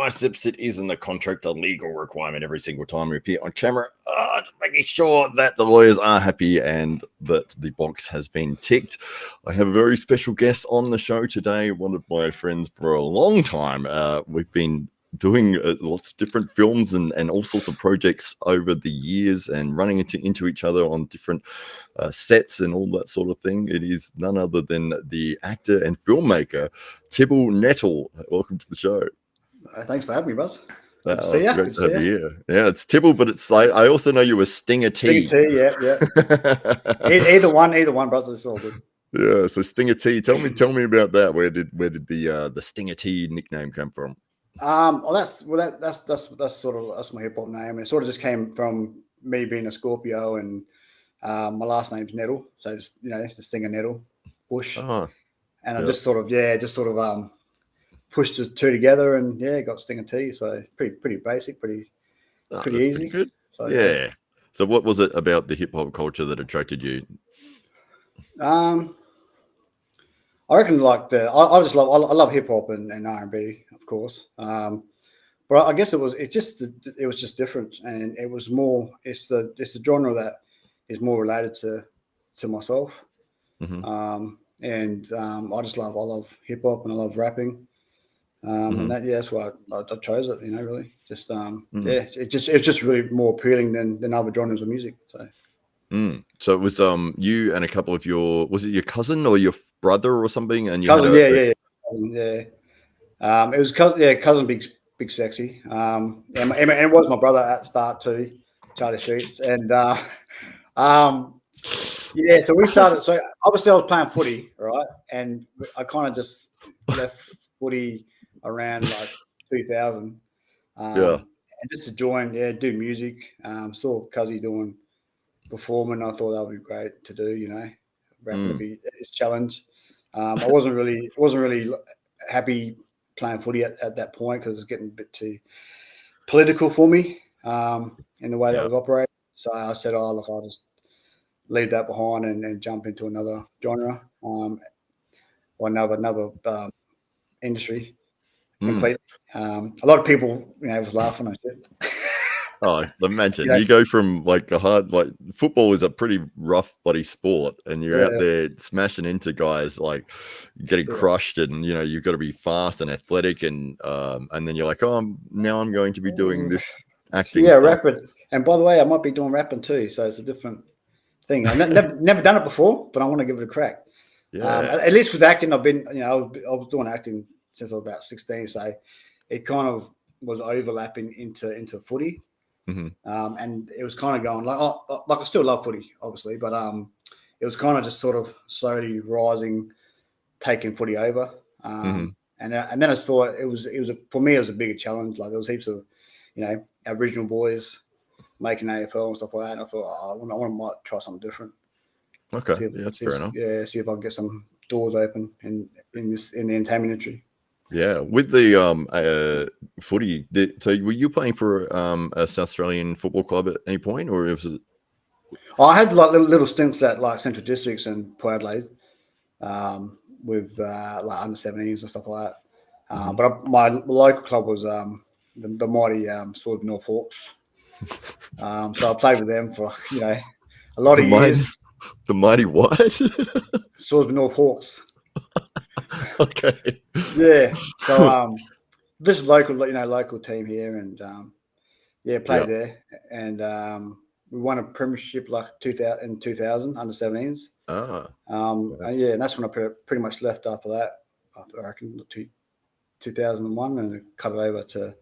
biceps. It is in the contract a legal requirement every single time we appear on camera. Just making sure that the lawyers are happy and that the box has been ticked. I have a very special guest on the show today, one of my friends for a long time. We've been doing lots of different films and all sorts of projects over the years and running into each other on different sets and all that sort of thing. It is none other than the actor and filmmaker, Thibul Nettle. Welcome to the show. Thanks for having me, Buzz. Good to see you. Great to have you here. Yeah, it's Thibul, but it's like I also know you as Stinga T. Stinga T, yeah. either one, Buzz. It's all good. Yeah, so Stinga T. Tell me about that. Where did the Stinga T nickname come from? That's my hip hop name. It sort of just came from me being a Scorpio, and my last name's Nettle, so just the Stinga Nettle Bush, and I just sort of pushed the two together, and got Stinga T. So it's pretty basic, pretty easy. Pretty good. So yeah. So what was it about the hip hop culture that attracted you? I reckon I love hip hop and R&B, of course. But I guess it was just different, and it was more. It's the genre that is more related to myself. Mm-hmm. I love hip hop and I love rapping. And that's why I chose it. Really, just it's just really more appealing than other genres of music. So. So it was you and a couple of was it your cousin or your brother or something? And cousin, yeah. It was cousin big sexy. And it was my brother at start too, Charlie Streets, and So we started. So obviously I was playing footy, right, and I kind of just left footy around like 2000. And just to join, do music. Saw Cuzzy performing. I thought that would be great to do. Rapping would be his challenge. I wasn't really happy playing footy at that point because it was getting a bit too political for me in the way that was operating. So I said, look, I'll just leave that behind and jump into another genre or another industry. Complete. A lot of people, was laughing and shit. Oh, imagine you go from like football is a pretty rough bloody sport, and you're out there smashing into guys like getting crushed, and you've got to be fast and athletic, and then you're like, now I'm going to be doing this acting. Yeah, rapping. And by the way, I might be doing rapping too, so it's a different thing. I've never done it before, but I want to give it a crack. Yeah. At least with acting, I've been, I was doing acting since I was about 16, so it kind of was overlapping into footy. Mm-hmm. And it was kind of going like I still love footy, obviously, but it was kind of just sort of slowly rising, taking footy over. And then I thought for me it was a bigger challenge. Like there was heaps of Aboriginal boys making AFL and stuff like that. And I thought I might try something different. Okay, that's fair enough. Yeah, see if I can get some doors open in the entertainment industry. Yeah, with the footy, so were you playing for a South Australian football club at any point, or was it? I had like little stints at like Central Districts and Port Adelaide with like under 17s and stuff like that. But my local club was the mighty Swords North Hawks. So I played with them for a lot of years. The mighty what? Swords North Hawks. Okay. Yeah. So just local team here, and played there, and we won a premiership like 2000 under 17s. And that's when I pretty much left after that. I reckon 2001, and cut it over to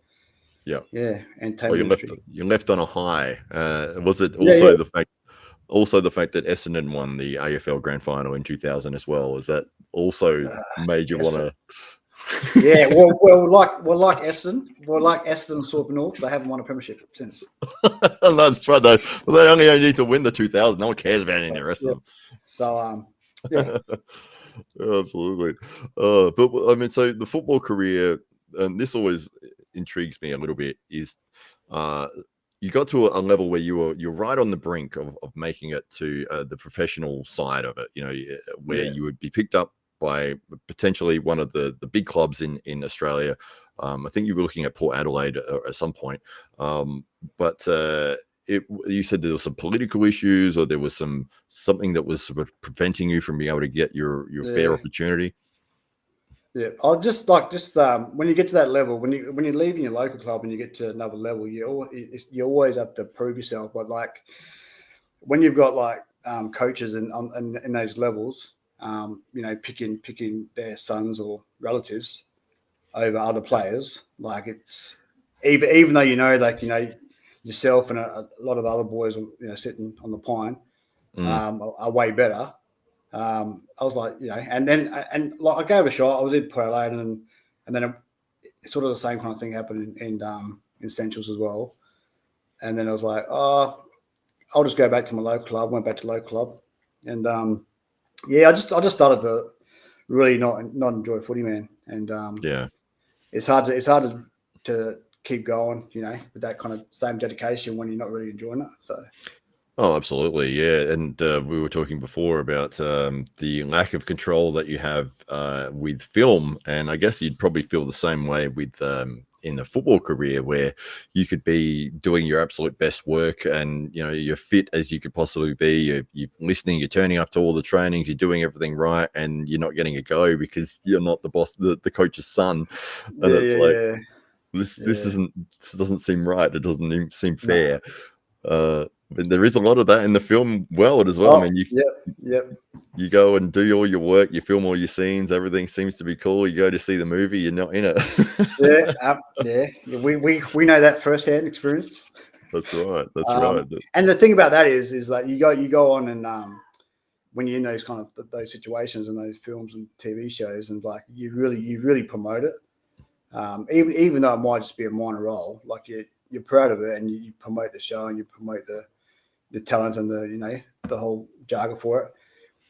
entertainment industry. You left on a high. Was it also the fact that Essendon won the AFL Grand Final in 2000 as well? Is that also made you want to? Yeah, well, like Essendon and Swords North, they haven't won a premiership since. No, that's right though. Well, they only need to win the 2000. No one cares about any of the rest of them. So, absolutely. But I mean, so the football career, and this always intrigues me a little bit, is you got to a level where you're right on the brink of making it to the professional side of it. Where you would be picked up by potentially one of the big clubs in Australia, I think you were looking at Port Adelaide at some point. But you said there were some political issues, or there was something that was sort of preventing you from being able to get your fair opportunity. Yeah, I'll just when you get to that level, when you're leaving your local club and you get to another level, you always have to prove yourself. But like when you've got like coaches in those levels, picking their sons or relatives over other players, like it's even though yourself and a lot of the other boys sitting on the pine are way better. I was like, and like I gave it a shot. I was in Paralowie, and then sort of the same kind of thing happened in Essentials as well. And then I was like, oh, I'll just go back to my local club. Went back to local club, and I just started to really not enjoy footy, man. And it's hard to keep going, with that kind of same dedication when you're not really enjoying it. So. Oh, absolutely. Yeah. And we were talking before about the lack of control that you have with film. And I guess you'd probably feel the same way with in the football career, where you could be doing your absolute best work and, you're fit as you could possibly be. You're listening, you're turning up to all the trainings, you're doing everything right, and you're not getting a go because you're not the boss, the coach's son. And this doesn't seem right. It doesn't even seem fair. But there is a lot of that in the film world as well. I mean, you go and do all your work, you film all your scenes, everything seems to be cool. You go to see the movie, you're not in it. We know that firsthand experience. That's right. That's right. And the thing about that is like you go on and when you're in those kind of those situations and those films and TV shows, and like you really promote it. Even though it might just be a minor role, like you're proud of it and you promote the show and you promote the talent and the whole jargon for it.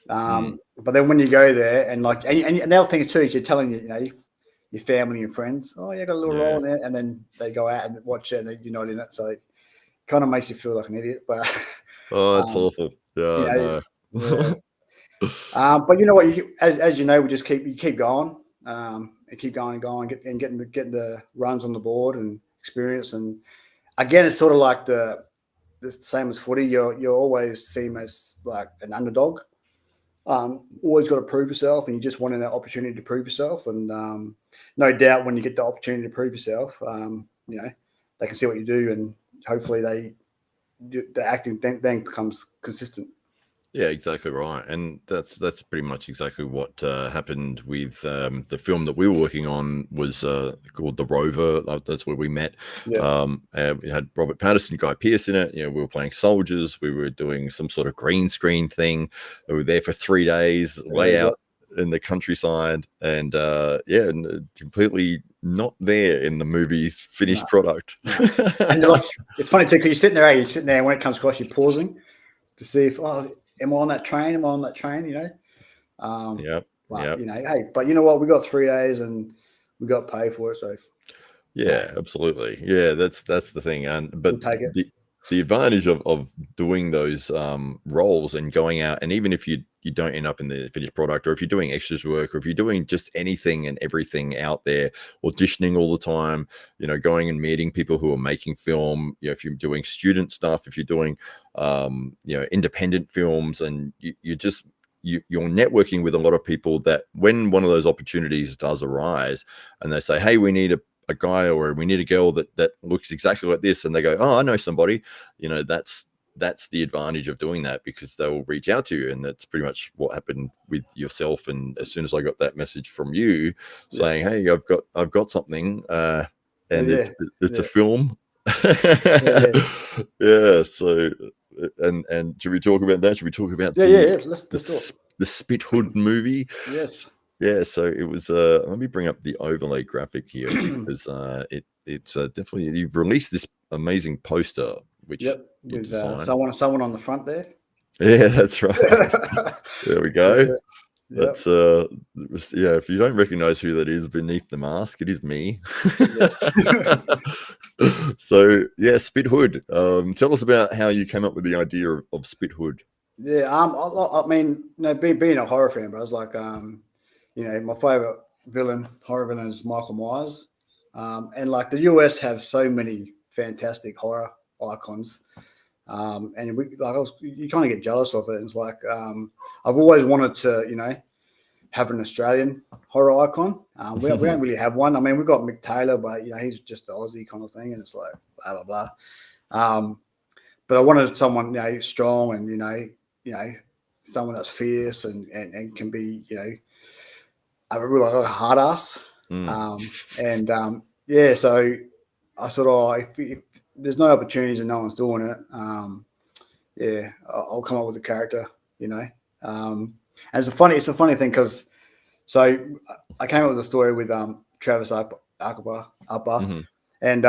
But then when you go there and like and the other thing too is you're telling your family and friends, oh, you got a little role in it, and then they go out and watch it and you're not in it, so it kind of makes you feel like an idiot. But that's awful. Yeah, no. But you know what? As you know, we just keep going, and keep going and going, and getting the runs on the board and experience. And again, it's sort of like the same as footy. You're always seen as like an underdog. Always got to prove yourself, and you just wanting that opportunity to prove yourself. And no doubt, when you get the opportunity to prove yourself, they can see what you do, and hopefully the acting then becomes consistent. Yeah, exactly right, and that's pretty much exactly what happened with the film that we were working on. Was called The Rover. That's where we met. We had Robert Patterson, Guy Pearce in it. We were playing soldiers. We were doing some sort of green screen thing. We were there for 3 days, way out in the countryside, and completely not there in the movie's finished product. And it's funny too, because you're sitting there, and when it comes across, you're pausing to see if am I on that train? Am I on that train? But you know what? We got 3 days and we got paid for it. So absolutely. Yeah, that's the thing. But we'll take it. The advantage of doing those roles and going out, and even if you don't end up in the finished product, or if you're doing extras work, or if you're doing just anything and everything out there, auditioning all the time, going and meeting people who are making film, if you're doing student stuff, if you're doing independent films, and you're networking with a lot of people, that when one of those opportunities does arise and they say, hey, we need a guy, or we need a girl that looks exactly like this, and they go, oh, I know somebody, that's the advantage of doing that, because they'll reach out to you. And that's pretty much what happened with yourself. And as soon as I got that message from you saying, hey, I've got something, and it's a film. So and should we talk about that? Should we talk about let's talk. The Spit Hood movie? Yes. Yeah, so it was. Let me bring up the overlay graphic here, because it's definitely, you've released this amazing poster, which with someone on the front there. Yeah, that's right. There we go. That's if you don't recognize who that is beneath the mask, it is me. Yes. So Spit Hood. Tell us about how you came up with the idea of Spit Hood. I mean, being a horror fan, but I was like, my favorite horror villain is Michael Myers. And like the US have so many fantastic horror icons. And you kind of get jealous of it. It's like I've always wanted to, have an Australian horror icon. We don't really have one. I mean, we've got Mick Taylor, but he's just the Aussie kind of thing, and it's like blah blah blah. But I wanted someone strong and someone that's fierce and can be a real hard ass. So I thought, if there's no opportunities and no one's doing it, I'll come up with a character, And it's a funny thing because I came up with a story with Travis Upper, and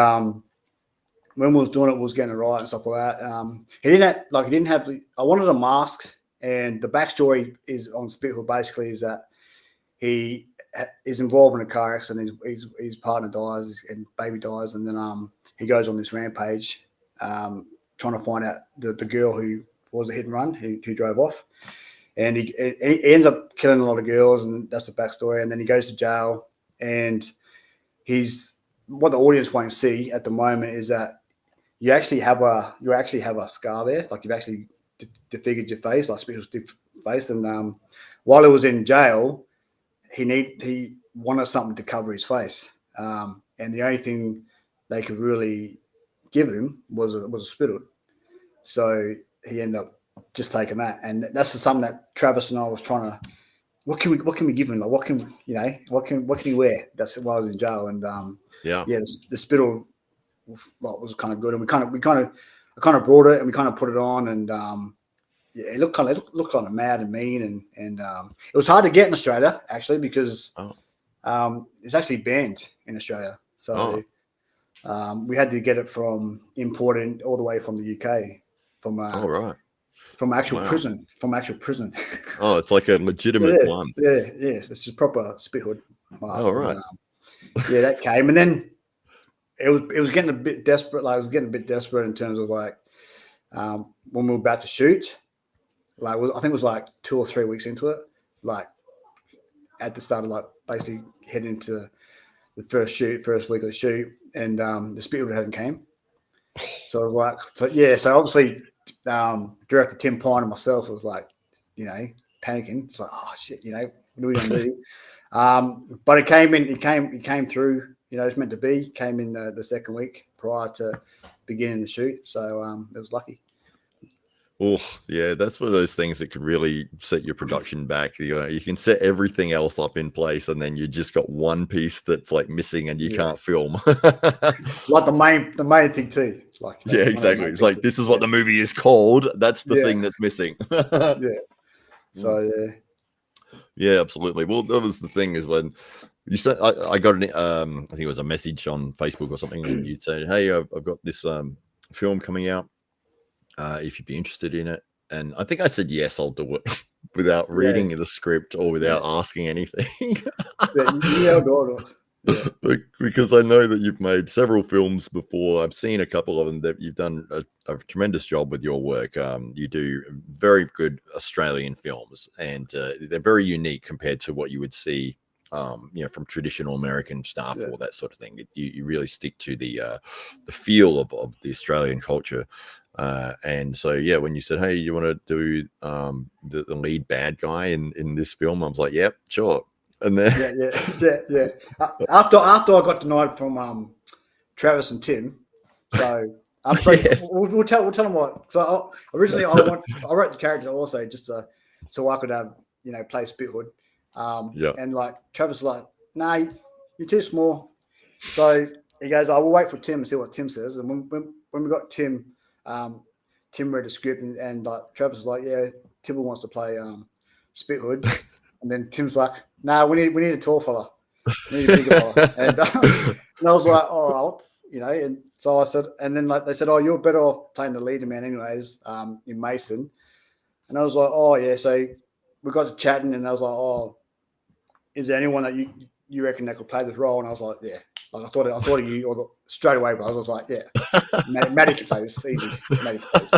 when we was doing it, we was getting it right and stuff like that. He didn't have. I wanted a mask, and the backstory is on Spithill. Basically, is that he is involved in a car accident. His partner dies and baby dies, and then he goes on this rampage, trying to find out the girl who was a hit and run, who drove off, and he ends up killing a lot of girls, and that's the backstory. And then he goes to jail, and what the audience won't see at the moment is that you actually have a scar there, like you've actually disfigured your face, like Spittl's face, and while he was in jail, he wanted something to cover his face, and the only thing they could really give him was a spittle. So he ended up just taking that, and that's something that Travis and I was trying to. What can we give him? Like what can he wear? That's why I was in jail, and the spittle was kind of good, and I kind of brought it and we kind of put it on, and it looked kind of mad and mean, and it was hard to get in Australia actually because it's actually banned in Australia. So we had to get it imported all the way from the UK from actual prison. Oh, it's like a legitimate one. Yeah, it's just proper spit hood mask. Oh, right. And, that came, and then it was getting a bit desperate. Like, I was getting a bit desperate in terms of like when we were about to shoot. Like, I think it was like 2 or 3 weeks into it. Like at the start of like basically heading into the first week of the shoot, and the spit hood hadn't came. So I was like, so obviously director Tim Pine and myself was like, panicking. It's like, oh shit, what are we gonna do? But it came in. It came through. It's meant to be. Came in the second week prior to beginning the shoot. So it was lucky. Oh yeah, that's one of those things that could really set your production back. You can set everything else up in place, and then you just got one piece that's like missing, and you can't film. Like the main thing too. Like exactly. It's like this is what the movie is called. That's the thing that's missing. So yeah, absolutely. Well, that was the thing is when you said I got I think it was a message on Facebook or something, and you'd say, "Hey, I've got this film coming out. If you'd be interested in it," and I think I said yes, I'll do it without reading the script or without asking anything. Because I know that you've made several films before. I've seen a couple of them that you've done a tremendous job with your work. You do very good Australian films, and they're very unique compared to what you would see from traditional American stuff or that sort of thing. You really stick to the feel of the Australian culture. And so, when you said, "Hey, you want to do the lead bad guy in this film?" I was like, "Yep, sure." And then After I got denied from Travis and Tim, so we'll tell them what. So originally I wrote the character also just so I could have play Spit Hood. And like Travis was like, "No, you're too small." So he goes, "I will wait for Tim and see what Tim says." And when we got Tim. Tim read the script and like Travis was like, "Yeah, Thibul wants to play Spit Hood," and then Tim's like, "No, we need a tall fella, we need a bigger fella," and I was like, "Oh, and so I said, and then like they said, "Oh, you're better off playing the leader man anyways, in Mason," and I was like, "Oh yeah," so we got to chatting, and I was like, "Oh, is there anyone that you reckon that could play this role?" And I was like, "Yeah." Like I thought of you straight away, but I was like, "Yeah, Matty can play this easy." Matty can play this.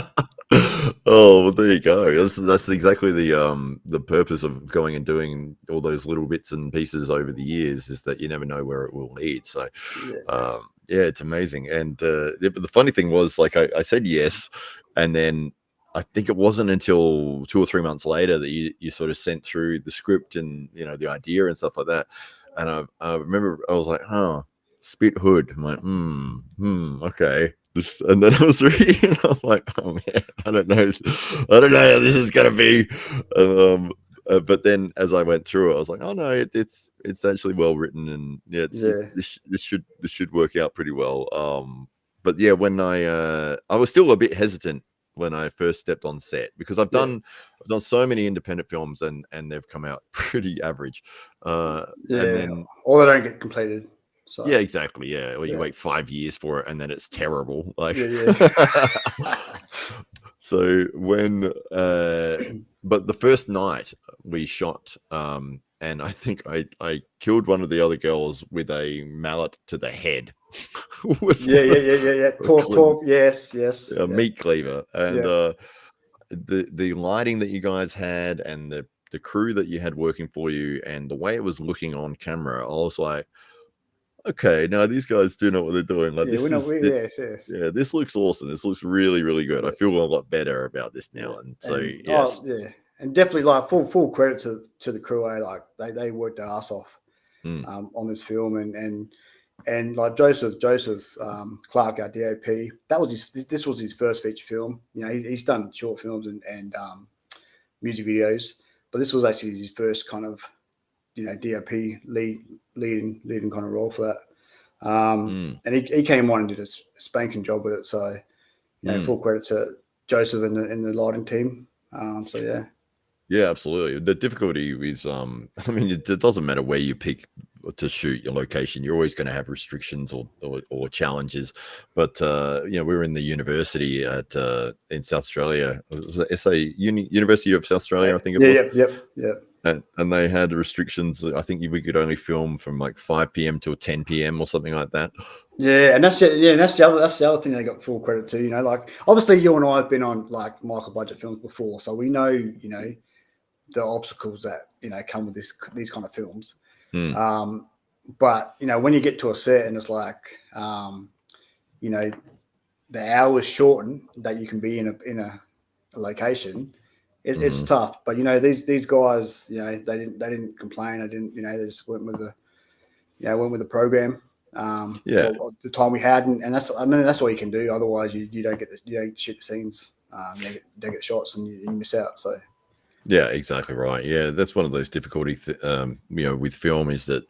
Oh, well, there you go. That's exactly the purpose of going and doing all those little bits and pieces over the years, is that you never know where it will lead. So, Yeah. yeah, it's amazing. And but the funny thing was, like, I said yes, and then I think it wasn't until 2 or 3 months later that you sort of sent through the script and the idea and stuff like that. And I remember I was like, oh, spit hood. I'm like, okay. And then I was reading, and I'm like, oh man, I don't know how this is gonna be. But then as I went through it, I was like, oh no, it's actually well written, and yeah, this should work out pretty well. But yeah, when I was still a bit hesitant when I first stepped on set, because I've done so many independent films, and they've come out pretty average. And then, or they don't get completed. So. Yeah, exactly. Yeah, or you wait 5 years for it, and then it's terrible. Like, so when, but the first night we shot, and I think I killed one of the other girls with a mallet to the head. Pork. Yes. A meat cleaver, and the lighting that you guys had, and the crew that you had working for you, and the way it was looking on camera, I was like, okay, now these guys do know what they're doing. Like, this looks awesome. This looks really, really good. I feel a lot better about this now. And so, yes. And definitely, like, full credit to the crew. Like, they worked their ass off on this film, and like Joseph Clark, our DOP, this was his first feature film. He's done short films and music videos, but this was actually his first kind of DOP leading kind of role for that. And he came on and did a spanking job with it. So, full credit to Joseph and the lighting team. So yeah. Yeah, absolutely. The difficulty is, I mean, it doesn't matter where you pick to shoot your location. You're always going to have restrictions or challenges. But we were in the university in South Australia. Was it SA University of South Australia? I think it was. Yep. And they had restrictions. I think we could only film from like 5 p.m. till 10 p.m. or something like that. Yeah, and that's the other thing they got full credit to. Like, obviously you and I have been on like micro budget films before, so we know the obstacles that come with these kind of films. But when you get to a set and it's like the hours shortened that you can be in a location, it's tough. But these guys, they didn't complain. They just went with the program. The time we had, and that's all you can do. Otherwise, you don't shoot the scenes. You don't get shots, and you miss out. So. Yeah, exactly right. Yeah, that's one of those difficulties, with film, is that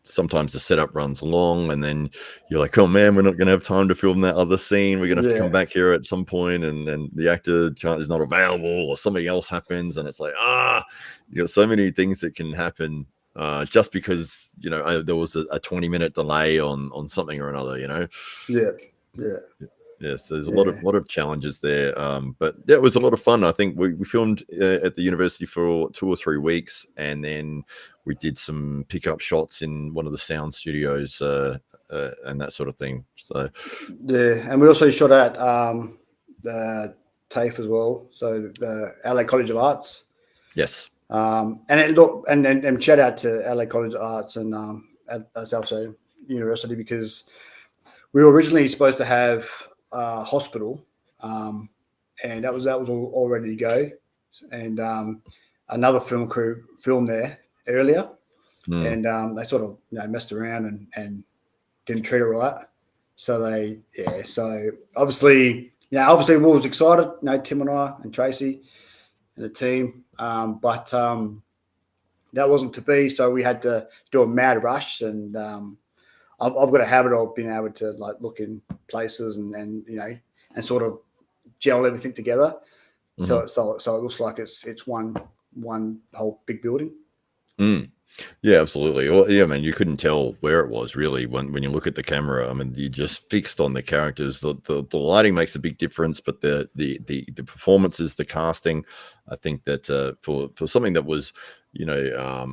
sometimes the setup runs long, and then you're like, oh man, we're not going to have time to film that other scene. We're going to have to come back here at some point, and then the actor is not available, or something else happens, and it's like, you got so many things that can happen just because there was a 20-minute delay on something or another. Yes, there's a lot of challenges there, but yeah, it was a lot of fun. I think we filmed at the university for 2 or 3 weeks, and then we did some pickup shots in one of the sound studios and that sort of thing. So and we also shot at the TAFE as well, so the LA College of Arts. Yes, and shout out to LA College of Arts and at South Australian University, because we were originally supposed to have hospital, and that was all ready to go, and another film crew filmed there earlier, and they sort of messed around and didn't treat it right. So obviously we was excited, Tim and I and Tracy and the team, but that wasn't to be. So we had to do a mad rush, and I've got a habit of being able to like look in places and sort of gel everything together, so it looks like it's one whole big building. Yeah, absolutely. Well, yeah, man, you couldn't tell where it was really when you look at the camera. I mean, you just fixed on the characters. The lighting makes a big difference, but the performances, the casting, I think that for something that was a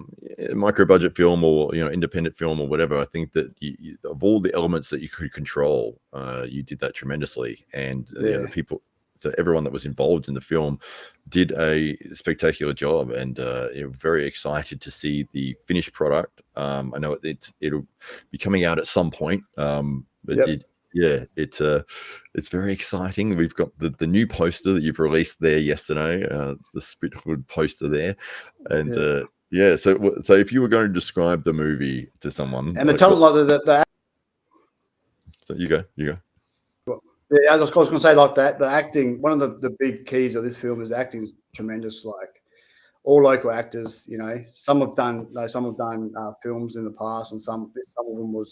micro budget film or independent film or whatever, I think that of all the elements that you could control, you did that tremendously. And the so everyone that was involved in the film did a spectacular job, and very excited to see the finished product. I know it'll be coming out at some point, but it's very exciting. We've got the new poster that you've released there yesterday, the Spithood poster there, and so if you were going to describe the movie to someone, and the talent, like so you go. Yeah, I was going to say like that. The acting, one of the big keys of this film is acting is tremendous. Like all local actors, you know, some have done films in the past, and some of them was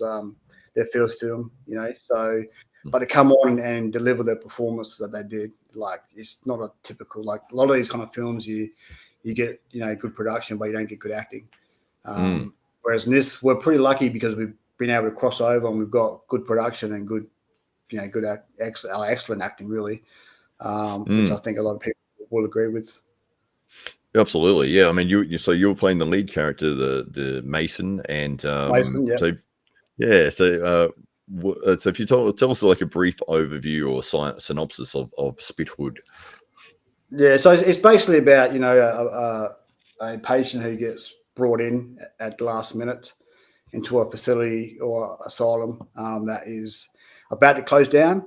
their first film, you know. So, but to come on and deliver their performance that they did, like it's not a typical, like a lot of these kind of films, you get, you know, good production, but you don't get good acting. Whereas in this, we're pretty lucky because we've been able to cross over and we've got good production and good, you know, excellent acting, really, which I think a lot of people will agree with. Absolutely, yeah. I mean, so you were playing the lead character, the Mason, and Mason, yeah. So yeah, so if you tell us like a brief overview or synopsis of Spithood. Yeah, so it's basically about, you know, a patient who gets brought in at the last minute into a facility or asylum that is about to close down.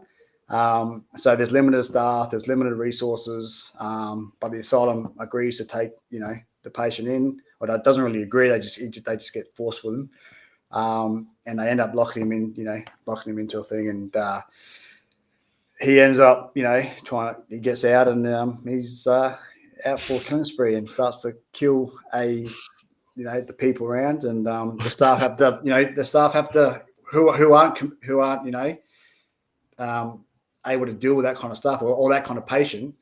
So there's limited staff, there's limited resources, but the asylum agrees to take, you know, the patient in, or it doesn't really agree. They just get forced with them, and they end up locking him into a thing, and he ends up, you know, he gets out, and he's out for a killing spree and starts to kill the people around, and the staff have to, who aren't, you know, able to deal with that kind of stuff or that kind of patient,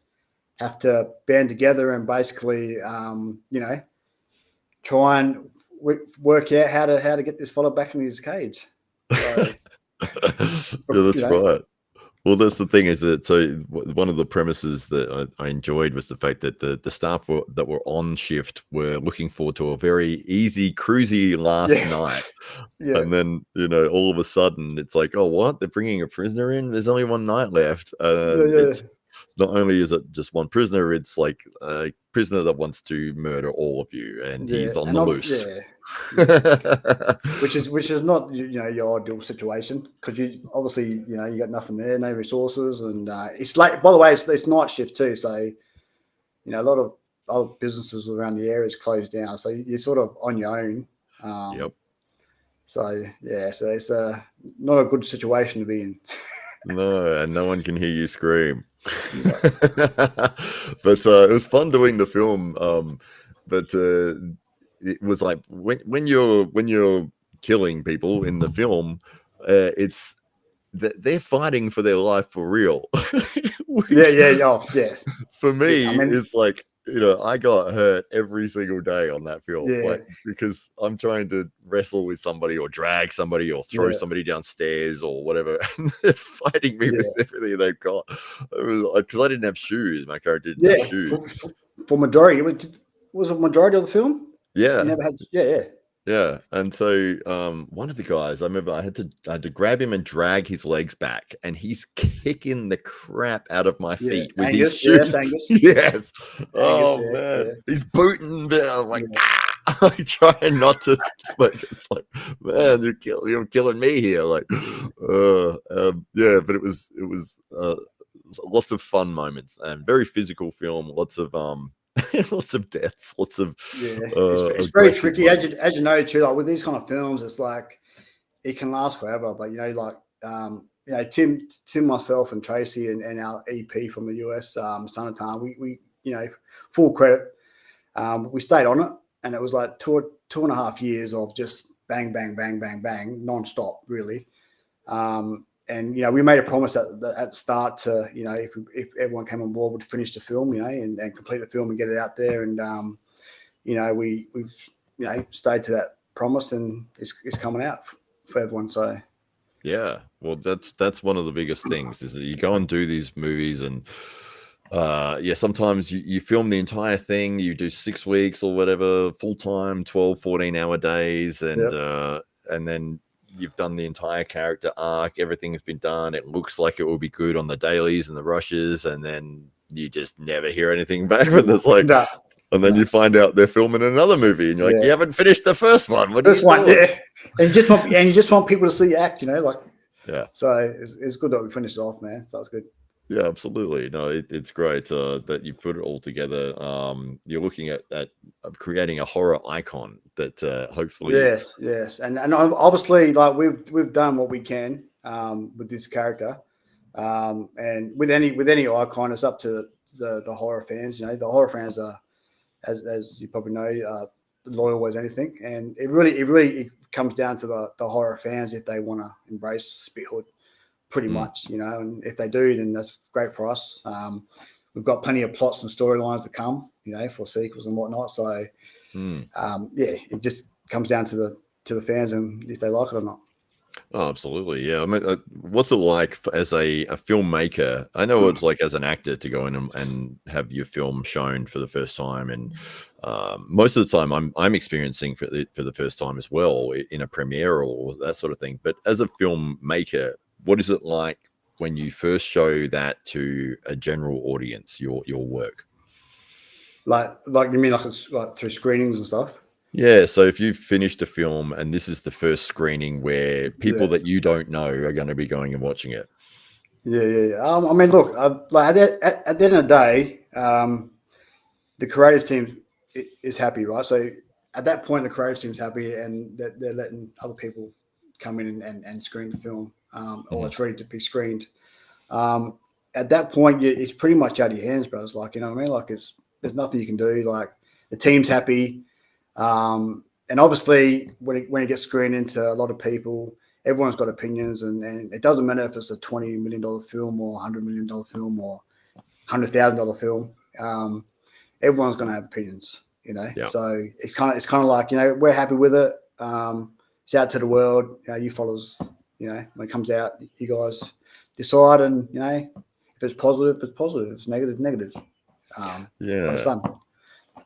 have to band together and basically, you know, try and work out how to get this fella back in his cage. So, that's right. Well, that's the thing, is that so one of the premises that I enjoyed was the fact that the staff that were on shift were looking forward to a very easy, cruisy last night. Yeah. And then, you know, all of a sudden it's like, oh, what? They're bringing a prisoner in? There's only one night left. It's not only is it just one prisoner, it's like a prisoner that wants to murder all of you, and he's on the loose. Which is not, you know, your ideal situation, because you obviously, you know, you got nothing there, no resources, and it's like, by the way, it's night shift too, so, you know, a lot of other businesses around the area is closed down, so you're sort of on your own. So yeah, so it's not a good situation to be in. No, and no one can hear you scream. But it was fun doing the film. But it was like when you're killing people in the film, it's that they're fighting for their life for real. Yeah. For me, I mean, it's like, you know, I got hurt every single day on that film, like, because I'm trying to wrestle with somebody or drag somebody or throw somebody downstairs or whatever, and they're fighting me with everything they've got. It was because I didn't have shoes. My character didn't have shoes. For majority, was it majority of the film? Yeah. You never had, Yeah, and so one of the guys, I remember I had to grab him and drag his legs back, and he's kicking the crap out of my feet with his shoes. Yes. Oh man, he's booting me. I'm like, I'm trying not to. Like, it's like, man, you're killing me here. Like, but it was lots of fun moments and very physical film. Lots of lots of deaths, lots of it's very tricky, as you know too, like with these kind of films, it's like it can last forever, but you know, like you know, Tim, myself and Tracy and our EP from the US, Sanatan, we you know, full credit, we stayed on it, and it was like two and a half years of just bang non-stop, really. And, you know, we made a promise at the start to, you know, if everyone came on board, would finish the film, you know, and complete the film and get it out there. And, you know, we've, you know, stayed to that promise, and it's coming out for everyone. So, yeah, well, that's one of the biggest things, is that you go and do these movies, and sometimes you film the entire thing, you do 6 weeks or whatever, full time, 12, 14 hour days. And, and then you've done the entire character arc, everything has been done, it looks like it will be good on the dailies and the rushes, and then you just never hear anything back. But it's like, and then you find out they're filming another movie, and you're like, you haven't finished the first one. What are you doing? And you just want people to see you act, like. Yeah. So it's good that we finished it off, man. So it's good. Yeah, absolutely. No, it's great that you put it all together. You're looking at creating a horror icon that hopefully. Yes, and obviously, like we've done what we can with this character, and with any icon, it's up to the horror fans. The horror fans are, as you probably know, loyal as anything, and it really comes down to the horror fans if they want to embrace Spithood. Pretty much, and if they do, then that's great for us. We've got plenty of plots and storylines to come, for sequels and whatnot. So, it just comes down to the fans and if they like it or not. Oh, absolutely, yeah. I mean, what's it like as a filmmaker? I know it's like as an actor to go in and have your film shown for the first time, and most of the time I'm experiencing for the first time as well in a premiere or that sort of thing. But as a filmmaker, what is it like when you first show that to a general audience, your work? Like you mean like through screenings and stuff? Yeah, so if you've finished a film and this is the first screening where people that you don't know are going to be going and watching it. Yeah. I mean, look, at the end of the day, the creative team is happy, right? So at that point, the creative team's happy and they're letting other people come in and screen the film. Or it's ready to be screened. At that point, it's pretty much out of your hands, bro. It's like, you know what I mean? Like there's nothing you can do. Like the team's happy. And obviously when it gets screened into a lot of people, everyone's got opinions and it doesn't matter if it's a $20 million film or $100 million film or $100,000 film. Everyone's going to have opinions, Yep. So it's kind of like, we're happy with it. It's out to the world. You followers, when it comes out, you guys decide, and if it's positive, it's positive. If it's negative, negative. But it's done.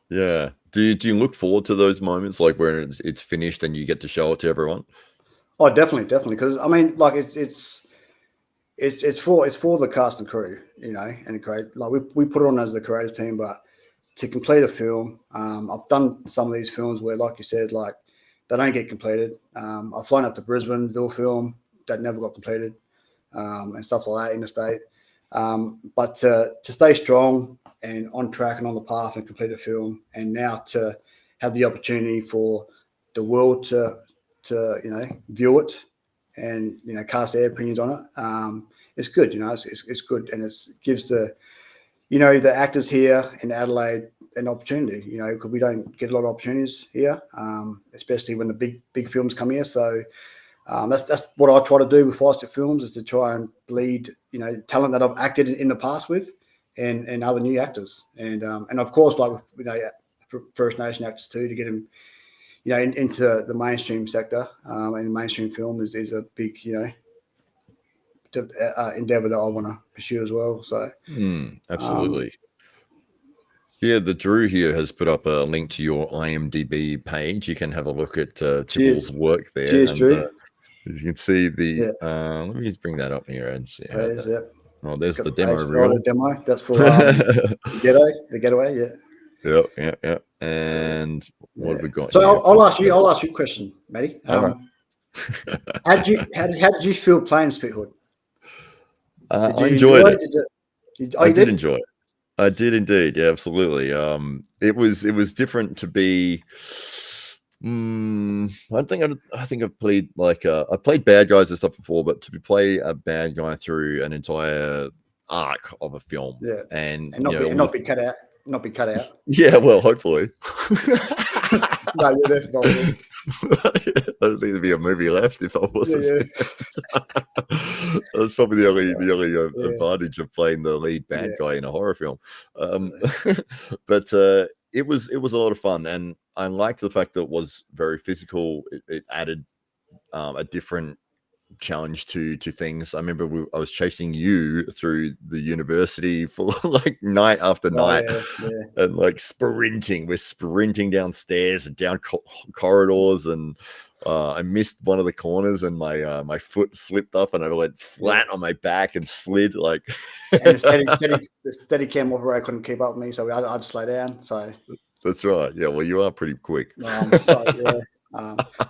Yeah. Do you look forward to those moments, like where it's finished and you get to show it to everyone? Oh, definitely. Because I mean, like it's for the cast and crew, and the creative. Like we put it on as the creative team, but to complete a film, I've done some of these films where, like you said, like they don't get completed. I've flown up to Brisbane to do a film that never got completed, and stuff like that in the state. But to stay strong and on track and on the path and complete a film, and now to have the opportunity for the world to view it and cast their opinions on it, it's good. It's good, and it gives the actors here in Adelaide an opportunity. Because we don't get a lot of opportunities here, especially when the big films come here. So. That's what I try to do with Feisty Films, is to try and bleed, talent that I've acted in the past with, and other new actors, and of course, like with First Nation actors too, to get them, into the mainstream sector, and mainstream film is a big, endeavor that I want to pursue as well. So, absolutely. The Drew here has put up a link to your IMDb page. You can have a look at Thibul's work there. Cheers, Drew. You can see the. Let me just bring that up here and see. Oh, there's the demo reel. The demo. That's for the getaway. Yeah. Yep. And what have we got? So I'll ask you a question, Matty. How did you feel playing Spithood? I enjoyed it. I did enjoy it. I did indeed. Yeah, absolutely. It was different to be. I think I've played I've played bad guys and stuff before, but to play a bad guy through an entire arc of a film, and not be cut out. Not be cut out. Yeah, well, hopefully. No, you're definitely. I don't think there'd be a movie left if I wasn't. That's probably the only advantage of playing the lead bad guy in a horror film. But it was a lot of fun, and I liked the fact that it was very physical. It added a different challenge to things. I remember I was chasing you through the university for like night after night, and like sprinting. We're sprinting downstairs and down corridors, and I missed one of the corners, and my foot slipped up, and I went flat on my back and slid like. And the steady cam operator couldn't keep up with me, so I had to slow down. So that's right. Yeah, well, you are pretty quick. But